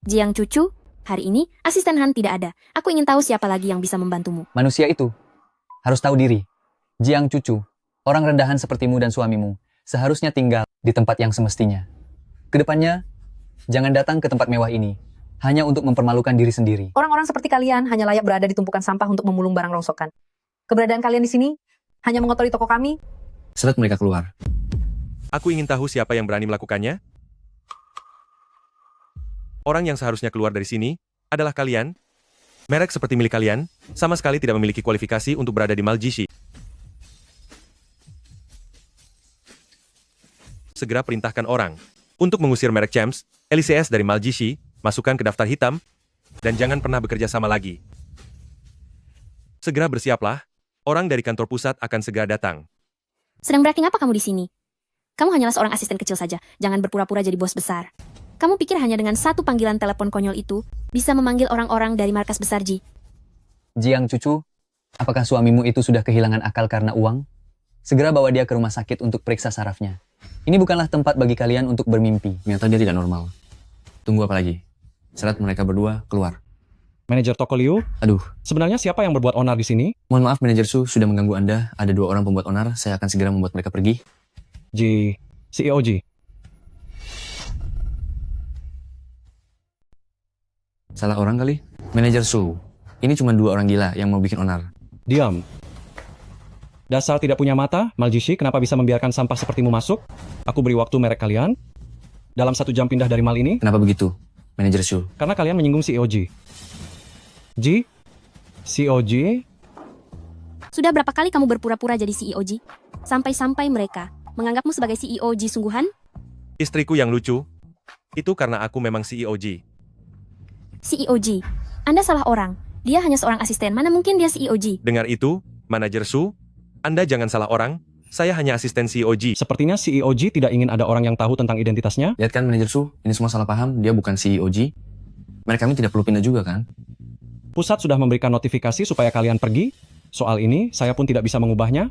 Jiang Cucu, hari ini asisten Han tidak ada. Aku ingin tahu siapa lagi yang bisa membantumu. Manusia itu harus tahu diri. Jiang Cucu, orang rendahan sepertimu dan suamimu, seharusnya tinggal di tempat yang semestinya. Kedepannya, jangan datang ke tempat mewah ini, hanya untuk mempermalukan diri sendiri. Orang-orang seperti kalian hanya layak berada di tumpukan sampah untuk memulung barang rongsokan. Keberadaan kalian di sini hanya mengotori toko kami. Seret mereka keluar. Aku ingin tahu siapa yang berani melakukannya. Orang yang seharusnya keluar dari sini adalah kalian. Merek seperti milik kalian sama sekali tidak memiliki kualifikasi untuk berada di Maljishi. Segera perintahkan orang untuk mengusir merek Champs, LCS dari Maljishi, masukkan ke daftar hitam, dan jangan pernah bekerja sama lagi. Segera bersiaplah, orang dari kantor pusat akan segera datang. Sedang berakting apa kamu di sini? Kamu hanyalah seorang asisten kecil saja, jangan berpura-pura jadi bos besar. Kamu pikir hanya dengan satu panggilan telepon konyol itu, bisa memanggil orang-orang dari markas besar Ji? Jiang Cucu, apakah suamimu itu sudah kehilangan akal karena uang? Segera bawa dia ke rumah sakit untuk periksa sarafnya. Ini bukanlah tempat bagi kalian untuk bermimpi. Ternyata dia tidak normal. Tunggu apa lagi? Seret mereka berdua keluar. Manajer toko Liu? Aduh. Sebenarnya siapa yang berbuat onar di sini? Mohon maaf Manajer Su sudah mengganggu Anda. Ada 2 orang pembuat onar. Saya akan segera membuat mereka pergi. CEO Ji. Salah orang kali? Manajer Su. Ini cuma 2 orang gila yang mau bikin onar. Diam. Dasar tidak punya mata, Maljishi, kenapa bisa membiarkan sampah sepertimu masuk? Aku beri waktu merek kalian. Dalam 1 jam pindah dari mal ini. Kenapa begitu, Manajer Su? Karena kalian menyinggung CEO Ji. Ji? CEO Ji? Sudah berapa kali kamu berpura-pura jadi CEO Ji? Sampai-sampai mereka menganggapmu sebagai CEO Ji sungguhan? Istriku yang lucu. Itu karena aku memang CEO Ji. CEO Ji, Anda salah orang. Dia hanya seorang asisten, mana mungkin dia CEO Ji? Dengar itu, Manajer Su, Anda jangan salah orang. Saya hanya asisten CEO Ji. Sepertinya CEO Ji tidak ingin ada orang yang tahu tentang identitasnya. Lihat kan manajer Su, ini semua salah paham, dia bukan CEO Ji. Mereka kami tidak perlu pindah juga kan? Pusat sudah memberikan notifikasi supaya kalian pergi. Soal ini, saya pun tidak bisa mengubahnya.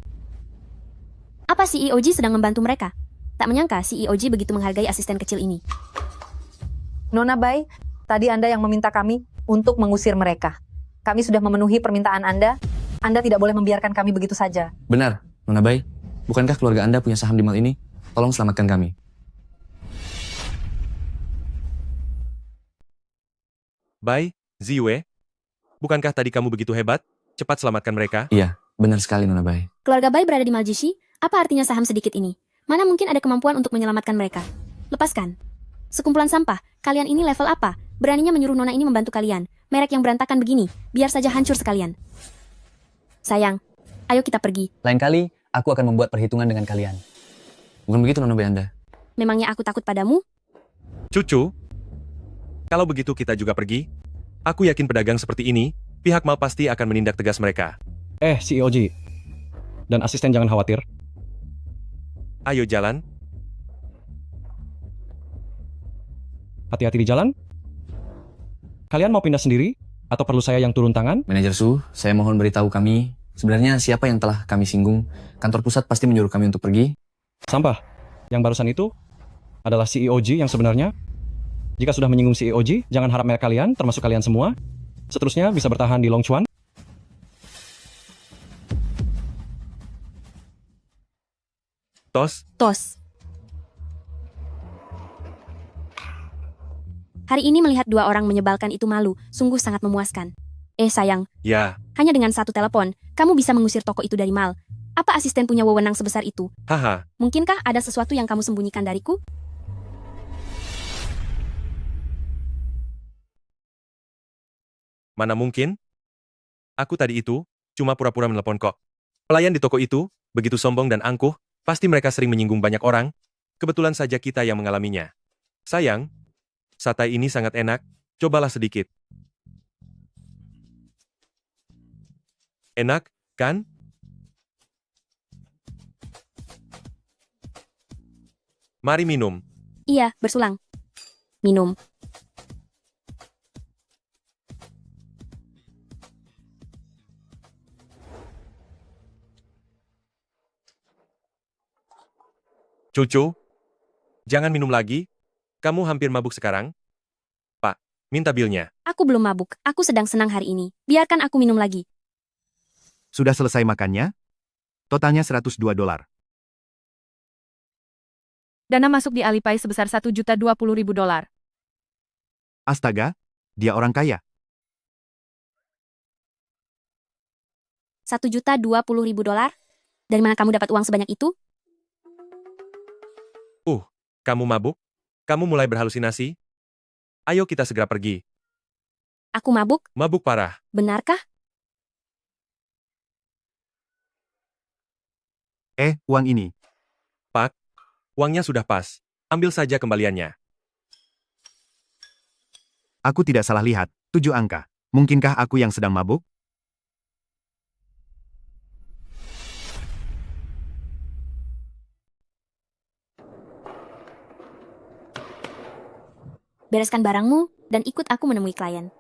Apa CEO Ji sedang membantu mereka? Tak menyangka CEO Ji begitu menghargai asisten kecil ini. Nona Bai, tadi Anda yang meminta kami untuk mengusir mereka. Kami sudah memenuhi permintaan Anda. Anda tidak boleh membiarkan kami begitu saja. Benar, Nona Bai. Bukankah keluarga Anda punya saham di mal ini? Tolong selamatkan kami. Bai, Ziwe, bukankah tadi kamu begitu hebat? Cepat selamatkan mereka. Iya, benar sekali Nona Bai. Keluarga Bai berada di Maljishi, apa artinya saham sedikit ini? Mana mungkin ada kemampuan untuk menyelamatkan mereka? Lepaskan. Sekumpulan sampah, kalian ini level apa? Beraninya menyuruh Nona ini membantu kalian. Merek yang berantakan begini, biar saja hancur sekalian. Sayang, ayo kita pergi. Lain kali, aku akan membuat perhitungan dengan kalian. Bukan begitu Nona Bai Anda? Memangnya aku takut padamu? Cucu, kalau begitu kita juga pergi. Aku yakin pedagang seperti ini, pihak mal pasti akan menindak tegas mereka. CEO Ji. Dan asisten jangan khawatir. Ayo jalan. Hati-hati di jalan. Kalian mau pindah sendiri? Atau perlu saya yang turun tangan? Manajer Su, saya mohon beritahu kami, sebenarnya siapa yang telah kami singgung? Kantor pusat pasti menyuruh kami untuk pergi. Sampah. Yang barusan itu adalah CEO Ji yang sebenarnya. Jika sudah menyinggung CEO Ji, jangan harap merek kalian, termasuk kalian semua, seterusnya bisa bertahan di Longchuan. Tos. Hari ini melihat dua orang menyebalkan itu malu, sungguh sangat memuaskan. Sayang, Ya, hanya dengan satu telepon, kamu bisa mengusir toko itu dari mal. Apa asisten punya wewenang sebesar itu? haha. Mungkinkah ada sesuatu yang kamu sembunyikan dariku? Mana mungkin? Aku tadi itu, cuma pura-pura menelpon kok. Pelayan di toko itu, begitu sombong dan angkuh, pasti mereka sering menyinggung banyak orang. Kebetulan saja kita yang mengalaminya. Sayang, satay ini sangat enak, cobalah sedikit. Enak, kan? Mari minum. Iya, bersulang. Minum. Cucu, jangan minum lagi. Kamu hampir mabuk sekarang. Pak, minta bilnya. Aku belum mabuk, aku sedang senang hari ini. Biarkan aku minum lagi. Sudah selesai makannya? Totalnya $102. Dana masuk di Alipay sebesar $1.020.000. Astaga, dia orang kaya. $1.020.000? Dari mana kamu dapat uang sebanyak itu? Kamu mabuk? Kamu mulai berhalusinasi? Ayo kita segera pergi. Aku mabuk? Mabuk parah. Benarkah? Uang ini. Pak, uangnya sudah pas. Ambil saja kembaliannya. Aku tidak salah lihat. 7 angka. Mungkinkah aku yang sedang mabuk? Bereskan barangmu, dan ikut aku menemui klien.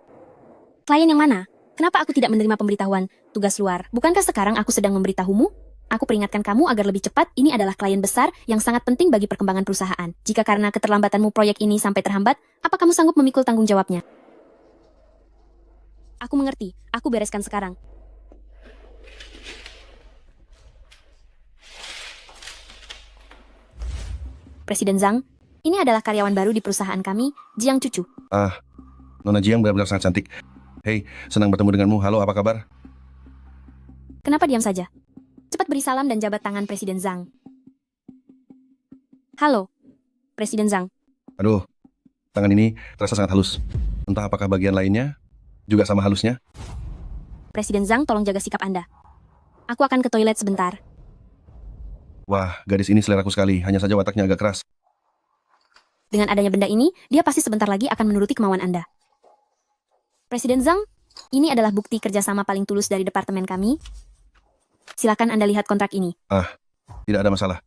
Klien yang mana? Kenapa aku tidak menerima pemberitahuan tugas luar? Bukankah sekarang aku sedang memberitahumu? Aku peringatkan kamu agar lebih cepat, ini adalah klien besar yang sangat penting bagi perkembangan perusahaan. Jika karena keterlambatanmu proyek ini sampai terhambat, apa kamu sanggup memikul tanggung jawabnya? Aku mengerti, aku bereskan sekarang. Presiden Zhang, ini adalah karyawan baru di perusahaan kami, Jiang Cucu. Nona Jiang benar-benar sangat cantik. Hei, senang bertemu denganmu. Halo, apa kabar? Kenapa diam saja? Cepat beri salam dan jabat tangan Presiden Zhang. Halo, Presiden Zhang. Aduh, tangan ini terasa sangat halus. Entah apakah bagian lainnya juga sama halusnya? Presiden Zhang, tolong jaga sikap Anda. Aku akan ke toilet sebentar. Wah, gadis ini seleraku sekali. Hanya saja wataknya agak keras. Dengan adanya benda ini, dia pasti sebentar lagi akan menuruti kemauan Anda. Presiden Zhang, ini adalah bukti kerjasama paling tulus dari departemen kami. Silakan Anda lihat kontrak ini. Tidak ada masalah.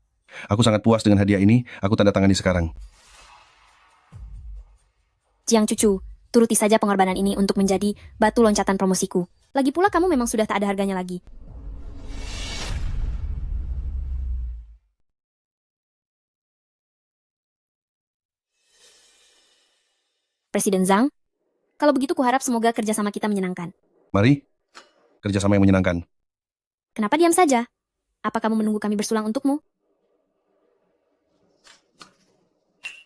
Aku sangat puas dengan hadiah ini, aku tanda tangani sekarang. Jiang Cucu, turuti saja pengorbanan ini untuk menjadi batu loncatan promosiku. Lagi pula kamu memang sudah tak ada harganya lagi. Presiden Zhang, kalau begitu kuharap semoga kerjasama kita menyenangkan. Mari, kerjasama yang menyenangkan. Kenapa diam saja? Apa kamu menunggu kami bersulang untukmu?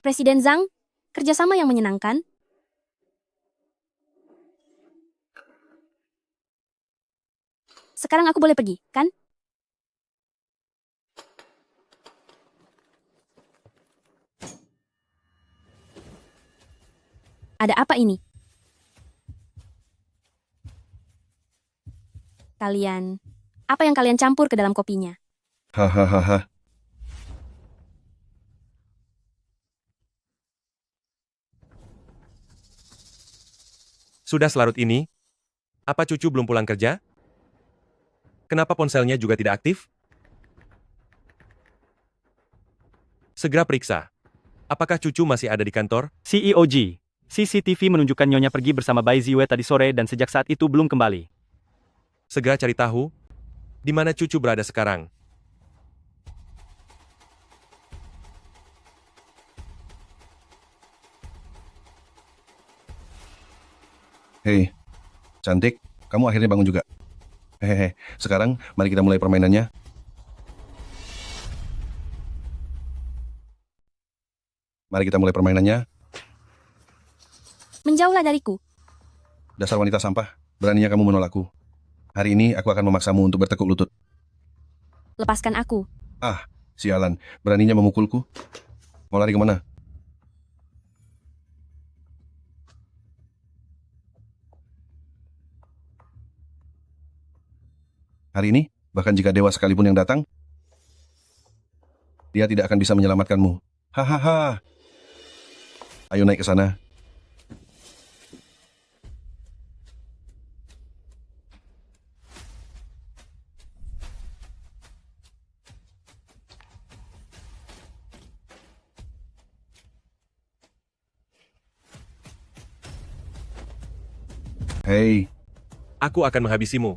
Presiden Zhang, kerjasama yang menyenangkan? Sekarang aku boleh pergi, kan? Ada apa ini? Kalian, apa yang kalian campur ke dalam kopinya? Hahaha. Sudah selarut ini? Apa cucu belum pulang kerja? Kenapa ponselnya juga tidak aktif? Segera periksa. Apakah cucu masih ada di kantor? CEO Ji, CCTV menunjukkan Nyonya pergi bersama Bai Ziwei tadi sore dan sejak saat itu belum kembali. Segera cari tahu di mana cucu berada sekarang. Hei, cantik, kamu akhirnya bangun juga. Hehehe, sekarang mari kita mulai permainannya. Mari kita mulai permainannya. Menjauhlah dariku. Dasar wanita sampah, beraninya kamu menolakku. Hari ini aku akan memaksamu untuk bertekuk lutut. Lepaskan aku. Ah, sialan, beraninya memukulku. Mau lari kemana? Hari ini, bahkan jika dewa sekalipun yang datang, dia tidak akan bisa menyelamatkanmu. Hahaha. Ayo naik ke sana. Hei, Aku akan menghabisimu.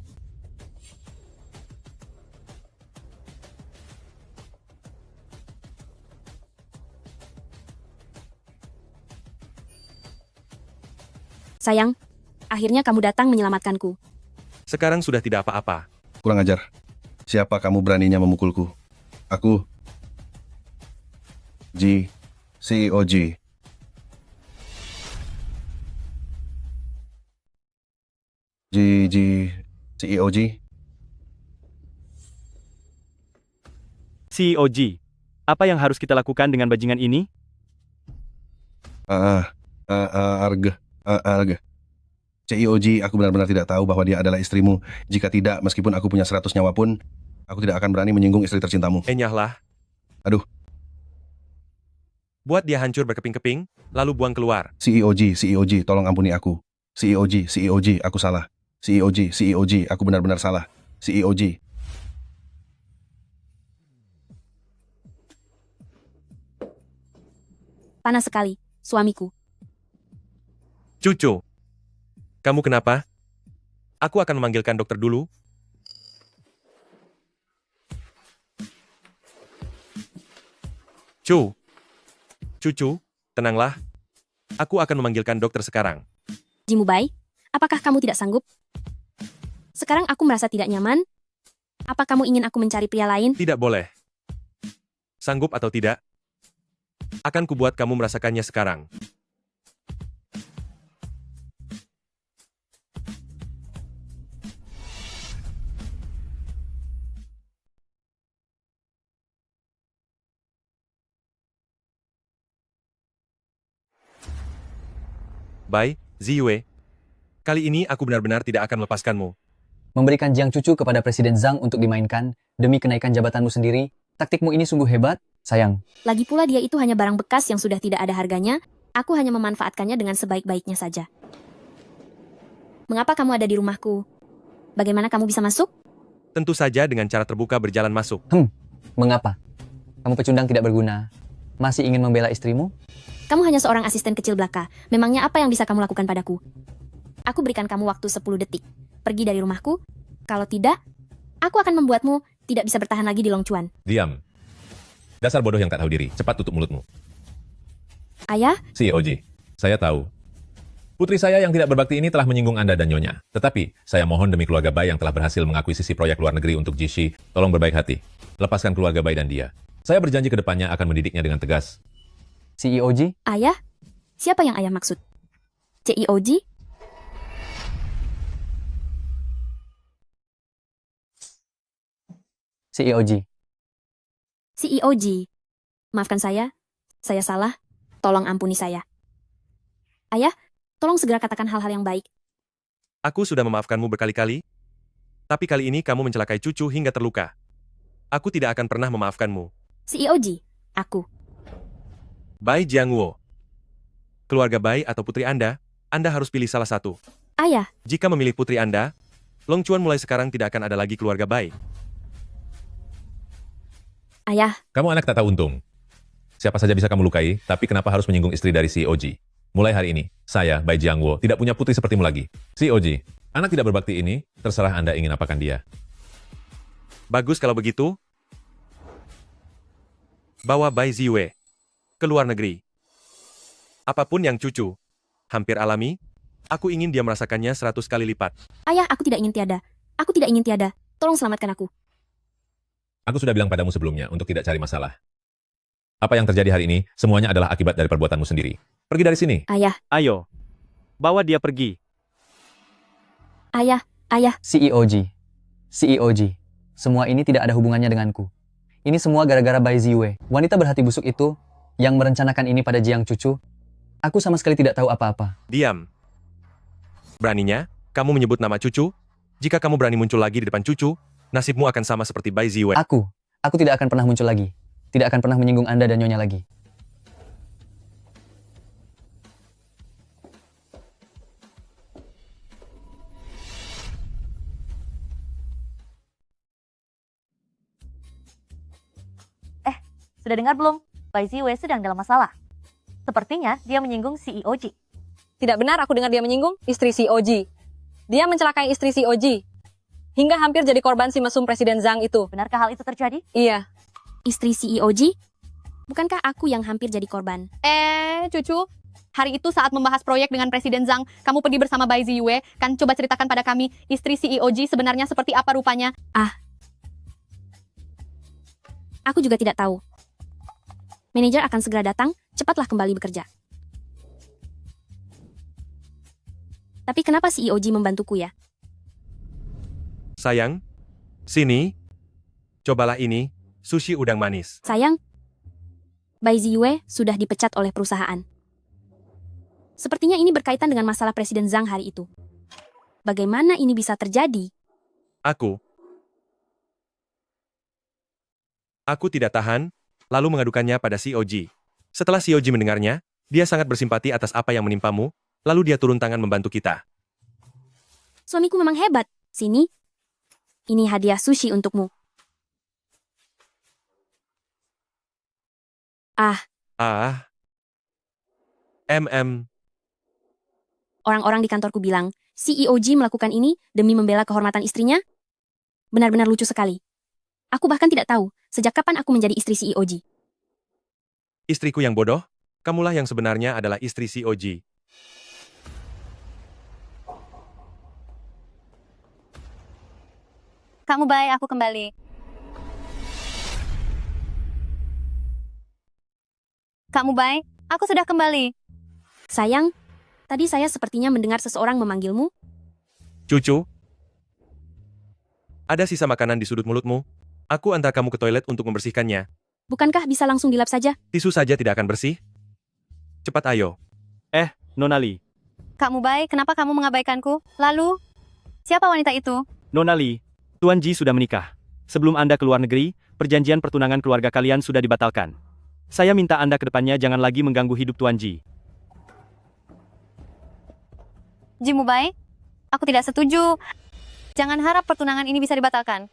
Sayang, akhirnya kamu datang menyelamatkanku. Sekarang sudah tidak apa-apa. kurang ajar. Siapa kamu beraninya memukulku? Aku, Ji, CEO Ji. CEO Ji. CEO Ji, apa yang harus kita lakukan dengan bajingan ini? Arg. CEO Ji, aku benar-benar tidak tahu bahwa dia adalah istrimu. Jika tidak, meskipun aku punya 100 nyawa pun, aku tidak akan berani menyinggung istri tercintamu. Nyahlah. Aduh. Buat dia hancur berkeping-keping, lalu buang keluar. CEO Ji, tolong ampuni aku. CEO Ji, aku salah. CEO Ji, aku benar-benar salah. CEO Ji. Panas sekali, suamiku. Cucu. Kamu kenapa? Aku akan memanggilkan dokter dulu. Cucu, tenanglah. Aku akan memanggilkan dokter sekarang. Jimubai, apakah kamu tidak sanggup? Sekarang aku merasa tidak nyaman. Apa kamu ingin aku mencari pria lain? Tidak boleh. Sanggup atau tidak? Akan kubuat kamu merasakannya sekarang. Bai Ziwei, kali ini aku benar-benar tidak akan melepaskanmu. Memberikan Jiang Cucu kepada Presiden Zhang untuk dimainkan demi kenaikan jabatanmu sendiri, taktikmu ini sungguh hebat, sayang. Lagi pula dia itu hanya barang bekas yang sudah tidak ada harganya, aku hanya memanfaatkannya dengan sebaik-baiknya saja. Mengapa kamu ada di rumahku? Bagaimana kamu bisa masuk? Tentu saja dengan cara terbuka berjalan masuk. Mengapa? Kamu pecundang tidak berguna. Masih ingin membela istrimu? Kamu hanya seorang asisten kecil belaka. Memangnya apa yang bisa kamu lakukan padaku? Aku berikan kamu waktu 10 detik. Pergi dari rumahku. Kalau tidak, aku akan membuatmu tidak bisa bertahan lagi di Longchuan. Diam. Dasar bodoh yang tak tahu diri. Cepat tutup mulutmu. Ayah, CEO Ji, saya tahu. Putri saya yang tidak berbakti ini telah menyinggung Anda dan Nyonya. Tetapi, saya mohon demi keluarga Bai yang telah berhasil mengakuisisi proyek luar negeri untuk Jishi, tolong berbaik hati. Lepaskan keluarga Bai dan dia. Saya berjanji ke depannya akan mendidiknya dengan tegas. CEO Ji? ayah? Siapa yang ayah maksud? CEOG? CEO Ji. CEOG. Maafkan saya salah. Tolong ampuni saya. Ayah, tolong segera katakan hal-hal yang baik. Aku sudah memaafkanmu berkali-kali, tapi kali ini kamu mencelakai cucu hingga terluka. Aku tidak akan pernah memaafkanmu. CEOG, aku. Bai Jiangwo. Keluarga Bai atau putri Anda harus pilih salah satu. Ayah, Jika memilih putri Anda, Longchuan mulai sekarang tidak akan ada lagi keluarga Bai. ayah, Kamu anak tak tahu untung. Siapa saja bisa kamu lukai, tapi kenapa harus menyinggung istri dari CEO Ji? Mulai hari ini, saya, Bai Jiangwo, tidak punya putri sepertimu lagi. CEO Ji, anak tidak berbakti ini, terserah Anda ingin apakan dia. Bagus kalau begitu. Bawa Bai Ziwei ke luar negeri. Apapun yang cucu, hampir alami, aku ingin dia merasakannya 100 kali lipat. ayah, aku tidak ingin tiada. Aku tidak ingin tiada. Tolong selamatkan aku. Aku sudah bilang padamu sebelumnya untuk tidak cari masalah. Apa yang terjadi hari ini, semuanya adalah akibat dari perbuatanmu sendiri. Pergi dari sini. Ayah, Ayo, bawa dia pergi. ayah. CEO Ji. CEO Ji. Semua ini tidak ada hubungannya denganku. Ini semua gara-gara Bai Ziwei. Wanita berhati busuk itu yang merencanakan ini pada Jiang Cucu. Aku sama sekali tidak tahu apa-apa. Diam. Beraninya, kamu menyebut nama cucu? Jika kamu berani muncul lagi di depan cucu, nasibmu akan sama seperti Bai Ziwei. Aku tidak akan pernah muncul lagi. Tidak akan pernah menyinggung Anda dan Nyonya lagi. Sudah dengar belum? Bai Ziwei sedang dalam masalah. Sepertinya dia menyinggung CEO Ji. Tidak benar aku dengar dia menyinggung istri si Oji. Dia mencelakai istri si Oji. Hingga hampir jadi korban si mesum Presiden Zhang itu. Benarkah hal itu terjadi? Iya. Istri CEOG? Bukankah aku yang hampir jadi korban? Cucu. Hari itu saat membahas proyek dengan Presiden Zhang, kamu pergi bersama Bai Ziwei. Kan coba ceritakan pada kami, istri CEOG sebenarnya seperti apa rupanya? Aku juga tidak tahu. Manajer akan segera datang, cepatlah kembali bekerja. Tapi kenapa CEOG membantuku ya? Sayang, sini. Cobalah ini, sushi udang manis. Sayang, Bai Ziwei sudah dipecat oleh perusahaan. Sepertinya ini berkaitan dengan masalah Presiden Zhang hari itu. Bagaimana ini bisa terjadi? Aku tidak tahan, lalu mengadukannya pada COG. Setelah COG mendengarnya, dia sangat bersimpati atas apa yang menimpamu, lalu dia turun tangan membantu kita. Suamiku memang hebat. Sini. Ini hadiah sushi untukmu. Orang-orang di kantorku bilang, CEOG melakukan ini demi membela kehormatan istrinya? Benar-benar lucu sekali. Aku bahkan tidak tahu, sejak kapan aku menjadi istri CEOG. Istriku yang bodoh, kamulah yang sebenarnya adalah istri COG. Kamu baik, aku kembali. Kamu baik, aku sudah kembali. Sayang, tadi saya sepertinya mendengar seseorang memanggilmu. Cucu, ada sisa makanan di sudut mulutmu. Aku antar kamu ke toilet untuk membersihkannya. Bukankah bisa langsung dilap saja? Tisu saja tidak akan bersih. Cepat ayo. Nonali. Kamu baik, kenapa kamu mengabaikanku? Lalu, siapa wanita itu? Nonali, Tuan Ji sudah menikah. Sebelum Anda keluar negeri, perjanjian pertunangan keluarga kalian sudah dibatalkan. Saya minta Anda ke depannya jangan lagi mengganggu hidup Tuan Ji. Jimu baik? Aku tidak setuju. Jangan harap pertunangan ini bisa dibatalkan.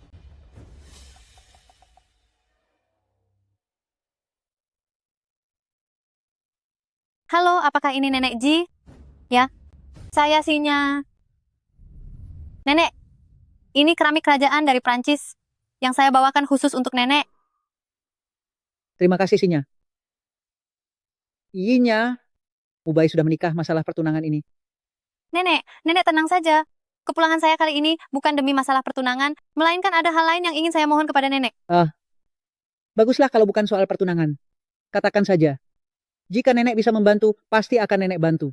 Halo, apakah ini Nenek Ji? Ya, saya Sinya. Nenek, ini keramik kerajaan dari Prancis yang saya bawakan khusus untuk Nenek. Terima kasih, Sinya. Iyinya, Ubay sudah menikah masalah pertunangan ini. Nenek tenang saja. Kepulangan saya kali ini bukan demi masalah pertunangan, melainkan ada hal lain yang ingin saya mohon kepada Nenek. Baguslah kalau bukan soal pertunangan. Katakan saja. Jika Nenek bisa membantu, pasti akan Nenek bantu.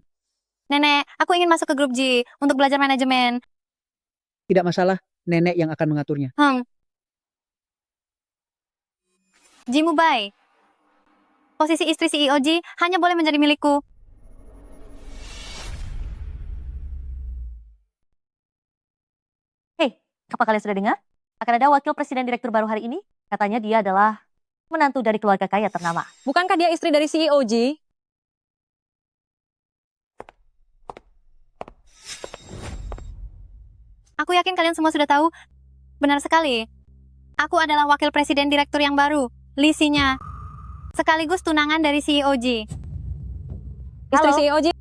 Nenek, aku ingin masuk ke grup G untuk belajar manajemen. Tidak masalah, Nenek yang akan mengaturnya. Ji Mubay. Posisi istri CEO Ji hanya boleh menjadi milikku. Hei, apa kalian sudah dengar? Akan ada wakil presiden direktur baru hari ini. Katanya dia adalah menantu dari keluarga kaya ternama. Bukankah dia istri dari CEO Ji? Aku yakin kalian semua sudah tahu. Benar sekali. Aku adalah wakil presiden direktur yang baru, Lisinya. Sekaligus tunangan dari CEO Ji. Istri Halo. CEO Ji.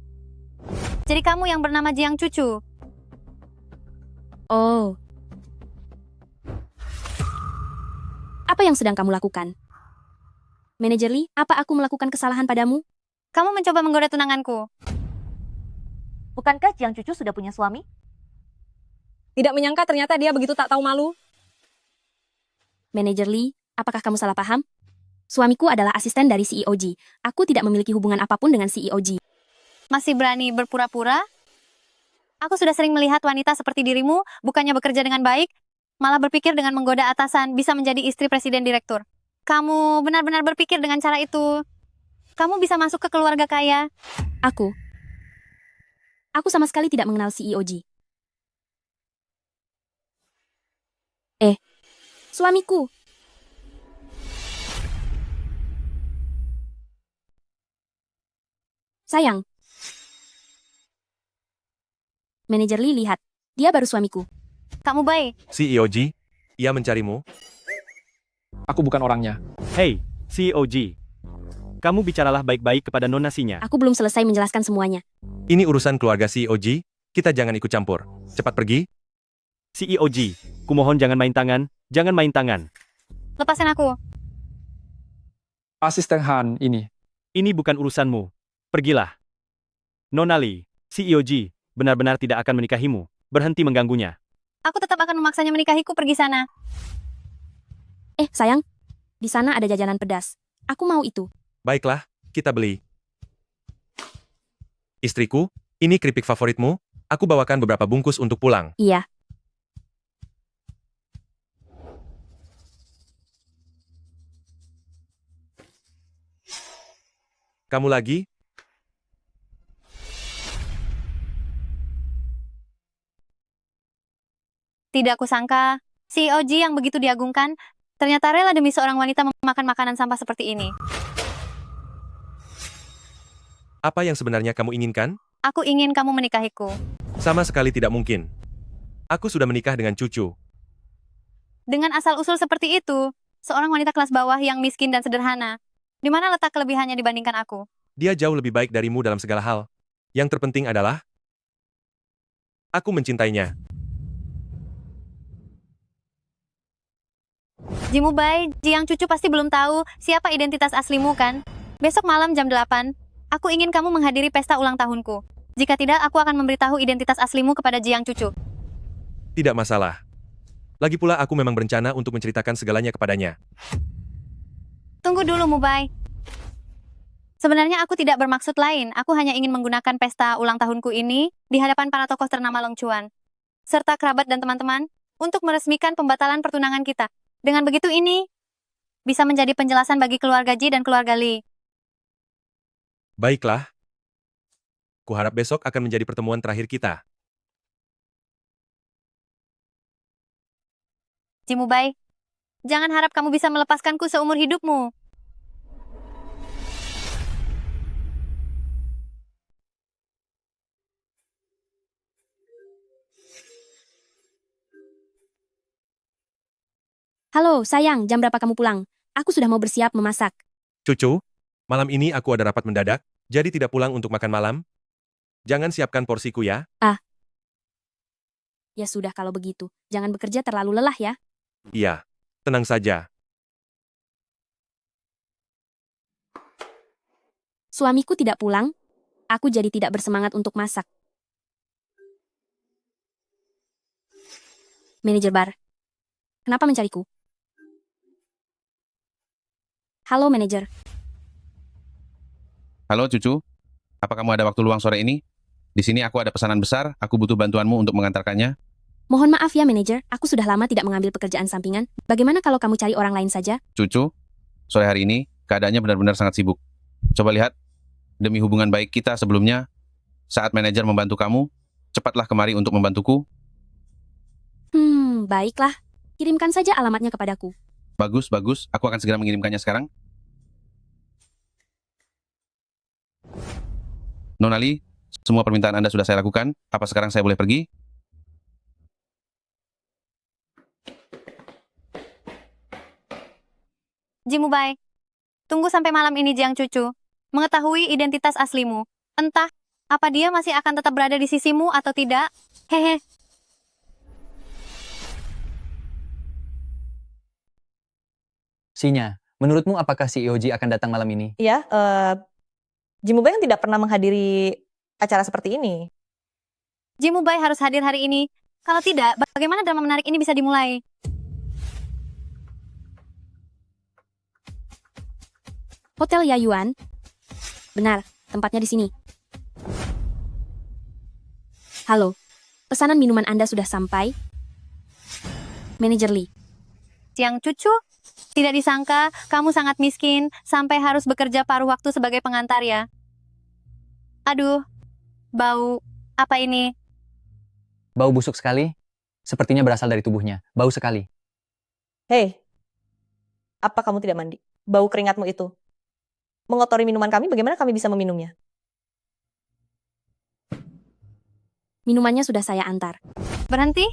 Jadi kamu yang bernama Jiang Cucu. Oh. Apa yang sedang kamu lakukan? Manajer Lee, apa aku melakukan kesalahan padamu? Kamu mencoba menggoda tunanganku. Bukankah Jiang Cucu sudah punya suami? Tidak menyangka ternyata dia begitu tak tahu malu. Manajer Lee, apakah kamu salah paham? Suamiku adalah asisten dari CEO Ji. Aku tidak memiliki hubungan apapun dengan CEO Ji. Masih berani berpura-pura? Aku sudah sering melihat wanita seperti dirimu, bukannya bekerja dengan baik, malah berpikir dengan menggoda atasan bisa menjadi istri presiden direktur. Kamu benar-benar berpikir dengan cara itu. Kamu bisa masuk ke keluarga kaya. Aku sama sekali tidak mengenal CEO Ji. Suamiku. Sayang. Manajer Lee lihat. Dia baru suamiku. Kamu baik. CEO Ji, ia mencarimu. Aku bukan orangnya. Hei, CEO Ji. Kamu bicaralah baik-baik kepada Nona Sinya. Aku belum selesai menjelaskan semuanya. Ini urusan keluarga CEO Ji, kita jangan ikut campur. Cepat pergi. CEO Ji, kumohon jangan main tangan, jangan main tangan. Lepasin aku. Asisten Han ini. Ini bukan urusanmu. Pergilah. Nona Lee, CEO Ji, benar-benar tidak akan menikahimu. Berhenti mengganggunya. Aku tetap akan memaksanya menikahiku, pergi sana. Sayang. Di sana ada jajanan pedas. Aku mau itu. Baiklah, kita beli. Istriku, ini keripik favoritmu. Aku bawakan beberapa bungkus untuk pulang. Iya. Kamu lagi? Tidak kusangka, CEO Ji yang begitu diagungkan, ternyata rela demi seorang wanita memakan makanan sampah seperti ini. Apa yang sebenarnya kamu inginkan? Aku ingin kamu menikahiku. Sama sekali tidak mungkin. Aku sudah menikah dengan cucu. Dengan asal-usul seperti itu, seorang wanita kelas bawah yang miskin dan sederhana, di mana letak kelebihannya dibandingkan aku? Dia jauh lebih baik darimu dalam segala hal. Yang terpenting adalah, aku mencintainya. Ji Mubay, Jiang Cucu pasti belum tahu siapa identitas aslimu kan? Besok malam jam 8, aku ingin kamu menghadiri pesta ulang tahunku. Jika tidak, aku akan memberitahu identitas aslimu kepada Jiang Cucu. Tidak masalah. Lagi pula aku memang berencana untuk menceritakan segalanya kepadanya. Tunggu dulu, Mubay. Sebenarnya aku tidak bermaksud lain. Aku hanya ingin menggunakan pesta ulang tahunku ini di hadapan para tokoh ternama Longchuan, serta kerabat dan teman-teman, untuk meresmikan pembatalan pertunangan kita. Dengan begitu ini bisa menjadi penjelasan bagi keluarga Ji dan keluarga Lee. Baiklah. Kuharap besok akan menjadi pertemuan terakhir kita. Ji Mubay, jangan harap kamu bisa melepaskanku seumur hidupmu. Halo, sayang, jam berapa kamu pulang? Aku sudah mau bersiap memasak. Cucu, malam ini aku ada rapat mendadak. Jadi tidak pulang untuk makan malam? Jangan siapkan porsiku ya. Ya sudah kalau begitu. Jangan bekerja terlalu lelah ya. Iya, tenang saja. Suamiku tidak pulang. Aku jadi tidak bersemangat untuk masak. Manajer bar. Kenapa mencariku? Halo manajer. Halo cucu, apa kamu ada waktu luang sore ini? Di sini aku ada pesanan besar, aku butuh bantuanmu untuk mengantarkannya. Mohon maaf ya manajer, aku sudah lama tidak mengambil pekerjaan sampingan. Bagaimana kalau kamu cari orang lain saja? Cucu, sore hari ini keadaannya benar-benar sangat sibuk. Coba lihat, demi hubungan baik kita sebelumnya, saat manajer membantu kamu, cepatlah kemari untuk membantuku. Baiklah. Kirimkan saja alamatnya kepadaku. Bagus, bagus, aku akan segera mengirimkannya sekarang. Nonali, semua permintaan Anda sudah saya lakukan. Apa sekarang saya boleh pergi? Jimubai, tunggu sampai malam ini Jiang Cucu. Mengetahui identitas aslimu. Entah, apa dia masih akan tetap berada di sisimu atau tidak? Hehe. Sinya, menurutmu apakah si EOG akan datang malam ini? Iya, Jimubai yang tidak pernah menghadiri acara seperti ini. Jimubai harus hadir hari ini. Kalau tidak, bagaimana drama menarik ini bisa dimulai? Hotel Yayuan. Benar, tempatnya di sini. Halo, pesanan minuman Anda sudah sampai? Manajer Lee. Jiang Cucu, tidak disangka kamu sangat miskin sampai harus bekerja paruh waktu sebagai pengantar ya. Aduh, bau, apa ini? Bau busuk sekali? Sepertinya berasal dari tubuhnya. Bau sekali. Hei, apa kamu tidak mandi? Bau keringatmu itu mengotori minuman kami, bagaimana kami bisa meminumnya? Minumannya sudah saya antar. Berhenti?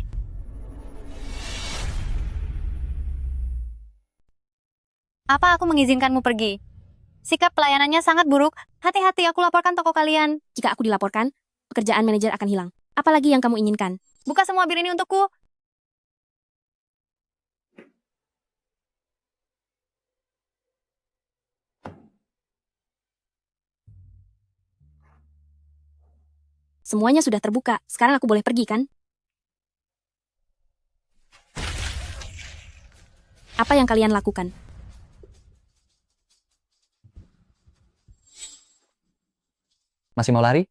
Apa aku mengizinkanmu pergi? Sikap pelayanannya sangat buruk. Hati-hati, aku laporkan toko kalian. Jika aku dilaporkan, pekerjaan manajer akan hilang. Apalagi yang kamu inginkan? Buka semua bir ini untukku. Semuanya sudah terbuka. Sekarang aku boleh pergi, kan? Apa yang kalian lakukan? Masih mau lari?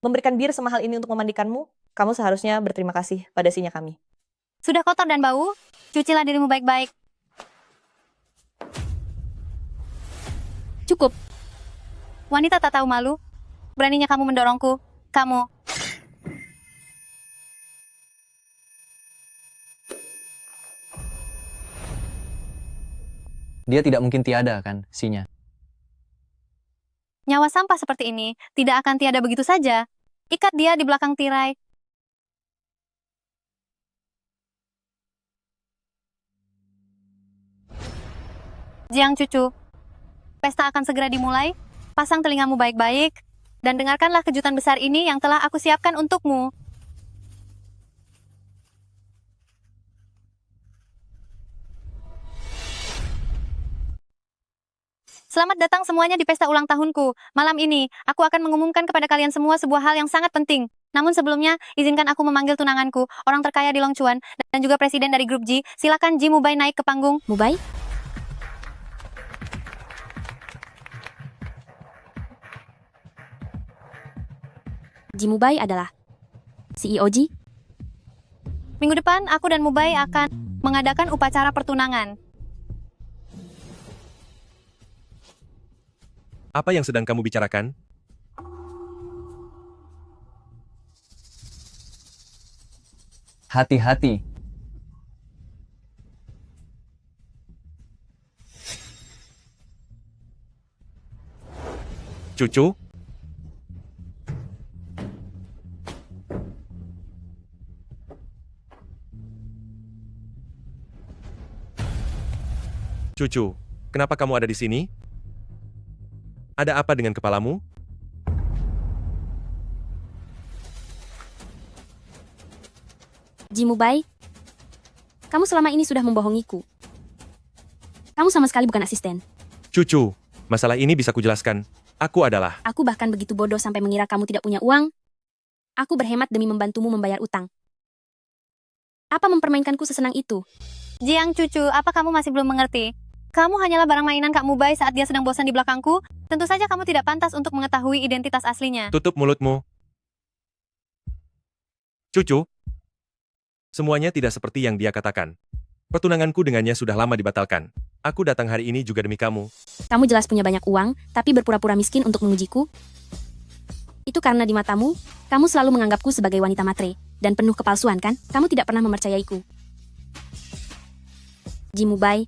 Memberikan bir semahal ini untuk memandikanmu, kamu seharusnya berterima kasih pada sinya kami. Sudah kotor dan bau? Cucilah dirimu baik-baik. Cukup. Wanita tak tahu malu. Beraninya kamu mendorongku. Kamu. Dia tidak mungkin tiada, kan, Sinya? Nyawa sampah seperti ini tidak akan tiada begitu saja. Ikat dia di belakang tirai. Jiang Cucu, pesta akan segera dimulai. Pasang telingamu baik-baik dan dengarkanlah kejutan besar ini yang telah aku siapkan untukmu. Selamat datang semuanya di pesta ulang tahunku. Malam ini, aku akan mengumumkan kepada kalian semua sebuah hal yang sangat penting. Namun sebelumnya, izinkan aku memanggil tunanganku, orang terkaya di Longchuan, dan juga presiden dari grup G. Silakan Ji Mubai naik ke panggung. Mubai? Ji Mubai adalah CEO Ji. Minggu depan, aku dan Mubai akan mengadakan upacara pertunangan. Apa yang sedang kamu bicarakan? Hati-hati. Cucu? Cucu, kenapa kamu ada di sini? Ada apa dengan kepalamu? Jimubai, kamu selama ini sudah membohongiku. Kamu sama sekali bukan asisten. Cucu, masalah ini bisa kujelaskan. Aku adalah... Aku bahkan begitu bodoh sampai mengira kamu tidak punya uang. Aku berhemat demi membantumu membayar utang. Apa mempermainkanku sesenang itu? Jiang cucu, apa kamu masih belum mengerti? Kamu hanyalah barang mainan Kak Mubai saat dia sedang bosan di belakangku. Tentu saja kamu tidak pantas untuk mengetahui identitas aslinya. Tutup mulutmu. Cucu, semuanya tidak seperti yang dia katakan. Pertunanganku dengannya sudah lama dibatalkan. Aku datang hari ini juga demi kamu. Kamu jelas punya banyak uang, tapi berpura-pura miskin untuk mengujiku. Itu karena di matamu, kamu selalu menganggapku sebagai wanita matre, dan penuh kepalsuan kan? Kamu tidak pernah mempercayaiku. Jimubai,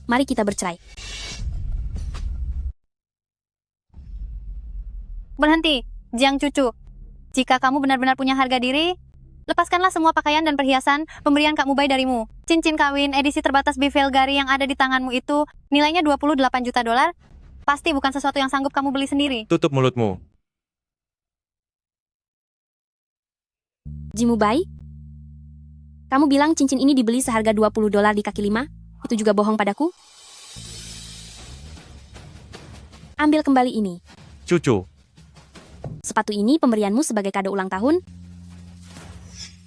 mari kita bercerai. Berhenti, Jiang cucu. Jika kamu benar-benar punya harga diri, lepaskanlah semua pakaian dan perhiasan pemberian Kak Mubai darimu. Cincin kawin edisi terbatas Bivelgari yang ada di tanganmu itu nilainya 28 juta dolar. Pasti bukan sesuatu yang sanggup kamu beli sendiri. Tutup mulutmu. Jimubai, kamu bilang cincin ini dibeli seharga 20 dolar di kaki lima? Itu juga bohong padaku? Ambil kembali ini. Cucu, Sepatu ini pemberianmu sebagai kado ulang tahun.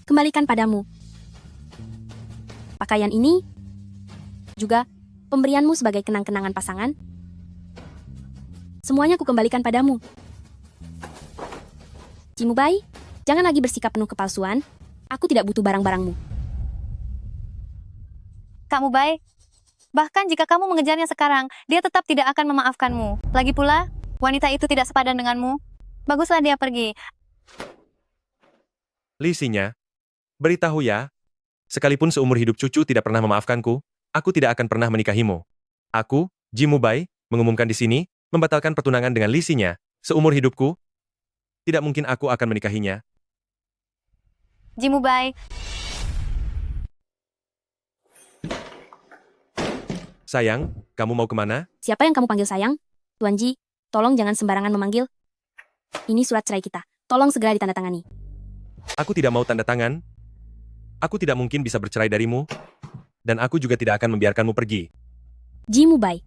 Kembalikan padamu. Pakaian ini juga pemberianmu sebagai kenang-kenangan pasangan. Semuanya kukembalikan padamu. Jimubai, jangan lagi bersikap penuh kepalsuan. Aku tidak butuh barang-barangmu. Kak Mubai, bahkan jika kamu mengejarnya sekarang, dia tetap tidak akan memaafkanmu. Lagi pula, wanita itu tidak sepadan denganmu. Baguslah dia pergi. lisinya. Beritahu ya. Sekalipun seumur hidup cucu tidak pernah memaafkanku, aku tidak akan pernah menikahimu. Aku, Jimubai, mengumumkan di sini, membatalkan pertunangan dengan lisinya. Seumur hidupku, tidak mungkin aku akan menikahinya. Jimubai, Sayang, kamu mau kemana? Siapa yang kamu panggil sayang? Tuan Ji, tolong jangan sembarangan memanggil. Ini surat cerai kita. Tolong segera ditandatangani. Aku tidak mau tanda tangan. Aku tidak mungkin bisa bercerai darimu. Dan aku juga tidak akan membiarkanmu pergi. Jimubai,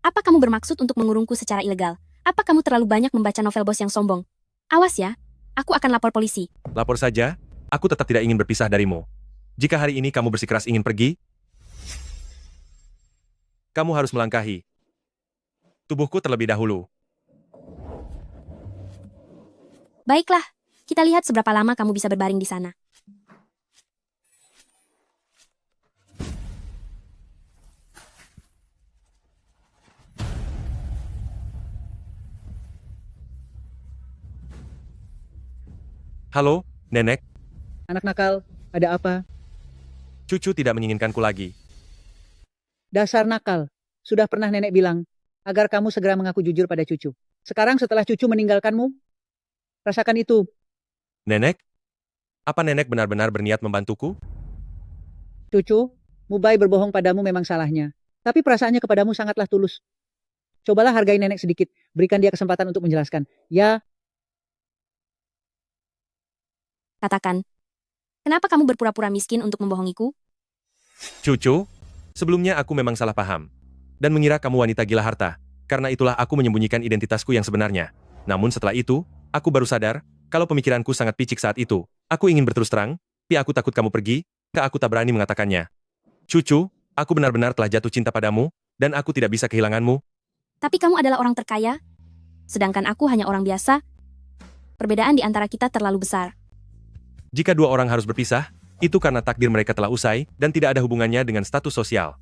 apa kamu bermaksud untuk mengurungku secara ilegal? Apa kamu terlalu banyak membaca novel bos yang sombong? Awas ya, aku akan lapor polisi. Lapor saja, aku tetap tidak ingin berpisah darimu. Jika hari ini kamu bersikeras ingin pergi, kamu harus melangkahi tubuhku terlebih dahulu. Baiklah, kita lihat seberapa lama kamu bisa berbaring di sana. Halo, Nenek. Anak nakal, ada apa? Cucu tidak menginginkanku lagi. Dasar nakal. Sudah pernah nenek bilang, agar kamu segera mengaku jujur pada cucu. Sekarang setelah cucu meninggalkanmu, rasakan itu. Nenek? Apa nenek benar-benar berniat membantuku? Cucu, Mubai berbohong padamu memang salahnya. Tapi perasaannya kepadamu sangatlah tulus. Cobalah hargai nenek sedikit, berikan dia kesempatan untuk menjelaskan. Ya, Katakan, kenapa kamu berpura-pura miskin untuk membohongiku? Cucu, sebelumnya aku memang salah paham. Dan mengira kamu wanita gila harta. Karena itulah aku menyembunyikan identitasku yang sebenarnya. Namun setelah itu, aku baru sadar, kalau pemikiranku sangat picik saat itu. Aku ingin berterus terang, tapi aku takut kamu pergi, maka aku tak berani mengatakannya. Cucu, aku benar-benar telah jatuh cinta padamu, dan aku tidak bisa kehilanganmu. Tapi kamu adalah orang terkaya, sedangkan aku hanya orang biasa. Perbedaan di antara kita terlalu besar. Jika dua orang harus berpisah, itu karena takdir mereka telah usai, dan tidak ada hubungannya dengan status sosial.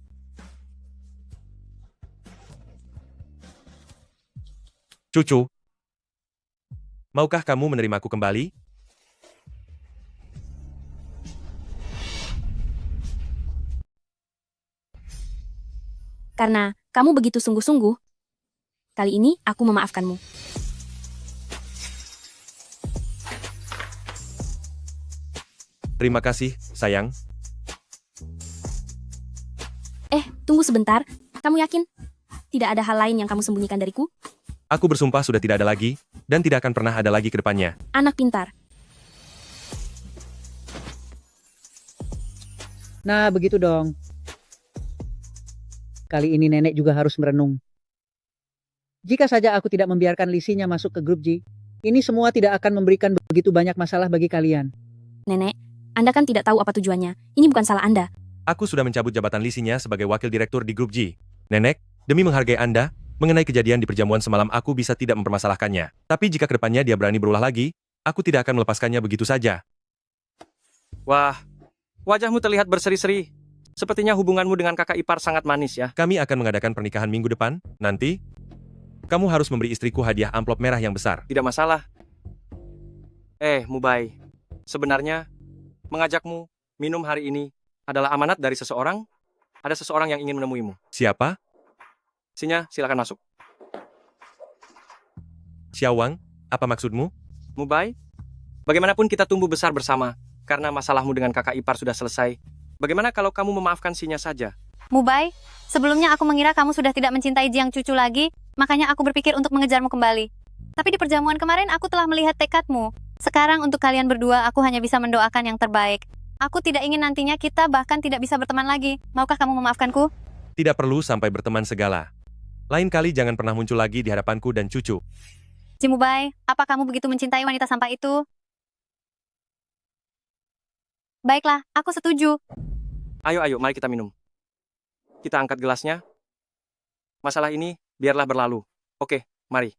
Cucu, maukah kamu menerimaku kembali? Karena kamu begitu sungguh-sungguh, kali ini aku memaafkanmu. Terima kasih, sayang. Tunggu sebentar. Kamu yakin? Tidak ada hal lain yang kamu sembunyikan dariku? Aku bersumpah sudah tidak ada lagi, dan tidak akan pernah ada lagi ke depannya. Anak pintar. Nah, begitu dong. Kali ini nenek juga harus merenung. Jika saja aku tidak membiarkan Lisinya masuk ke grup G, ini semua tidak akan memberikan begitu banyak masalah bagi kalian. Nenek, Anda kan tidak tahu apa tujuannya. Ini bukan salah Anda. Aku sudah mencabut jabatan Lisinya sebagai wakil direktur di grup G. Nenek, demi menghargai Anda, mengenai kejadian di perjamuan semalam aku bisa tidak mempermasalahkannya. Tapi jika kedepannya dia berani berulah lagi, aku tidak akan melepaskannya begitu saja. Wah, wajahmu terlihat berseri-seri. Sepertinya hubunganmu dengan kakak ipar sangat manis ya. Kami akan mengadakan pernikahan minggu depan, nanti. Kamu harus memberi istriku hadiah amplop merah yang besar. Tidak masalah. Mubai. Sebenarnya, mengajakmu minum hari ini adalah amanat dari seseorang. Ada seseorang yang ingin menemuimu. Siapa? Sinya, silakan masuk. Xiaowang, apa maksudmu? Mubai, bagaimanapun kita tumbuh besar bersama. Karena masalahmu dengan kakak ipar sudah selesai. Bagaimana kalau kamu memaafkan Sinya saja? Mubai, sebelumnya aku mengira kamu sudah tidak mencintai Jiang Cucu lagi, makanya aku berpikir untuk mengejarmu kembali. Tapi di perjamuan kemarin aku telah melihat tekadmu. Sekarang untuk kalian berdua aku hanya bisa mendoakan yang terbaik. Aku tidak ingin nantinya kita bahkan tidak bisa berteman lagi. Maukah kamu memaafkanku? Tidak perlu sampai berteman segala. Lain kali jangan pernah muncul lagi di hadapanku dan cucu. Mubai, apa kamu begitu mencintai wanita sampah itu? Baiklah, aku setuju. Ayo, mari kita minum. Kita angkat gelasnya. Masalah ini biarlah berlalu. Oke, mari.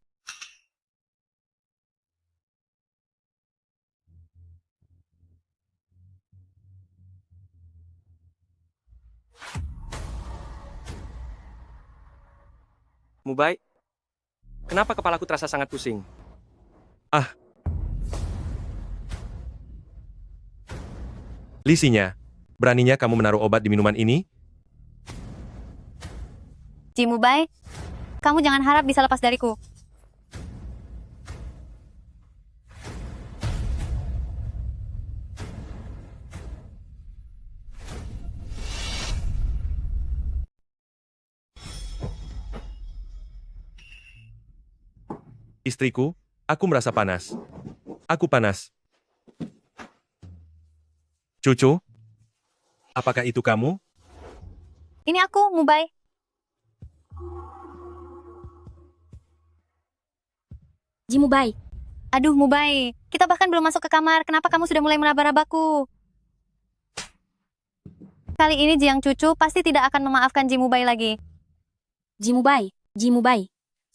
Mubai, kenapa kepalaku terasa sangat pusing? Lisinya, beraninya kamu menaruh obat di minuman ini? Mubai, kamu jangan harap bisa lepas dariku. Istriku, aku merasa panas. Aku panas. Cucu, apakah itu kamu? Ini aku, Mubai. Mubai. Aduh, Mubai. Kita bahkan belum masuk ke kamar. Kenapa kamu sudah mulai meraba-rabaku? Kali ini Jiang Cucu pasti tidak akan memaafkan Mubai lagi. Mubai.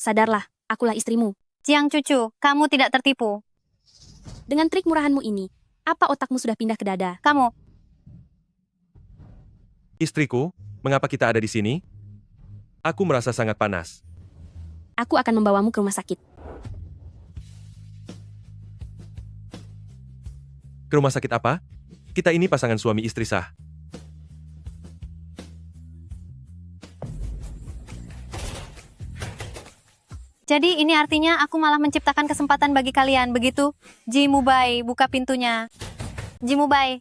Sadarlah, akulah istrimu. Jiang Cucu, kamu tidak tertipu. Dengan trik murahanmu ini, apa otakmu sudah pindah ke dada? Kamu. Istriku, mengapa kita ada di sini? Aku merasa sangat panas. Aku akan membawamu ke rumah sakit. Ke rumah sakit apa? Kita ini pasangan suami istri sah. Jadi ini artinya aku malah menciptakan kesempatan bagi kalian, begitu? Mubai, buka pintunya. Mubai.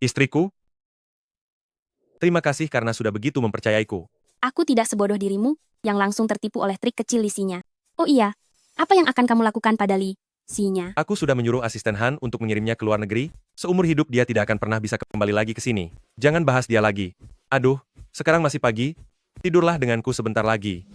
Istriku, terima kasih karena sudah begitu mempercayaiku. Aku tidak sebodoh dirimu, yang langsung tertipu oleh trik kecil Lisinya. Oh iya, apa yang akan kamu lakukan pada Lisinya? Aku sudah menyuruh asisten Han untuk mengirimnya ke luar negeri. Seumur hidup dia tidak akan pernah bisa kembali lagi ke sini. Jangan bahas dia lagi. Aduh, sekarang masih pagi. Tidurlah denganku sebentar lagi.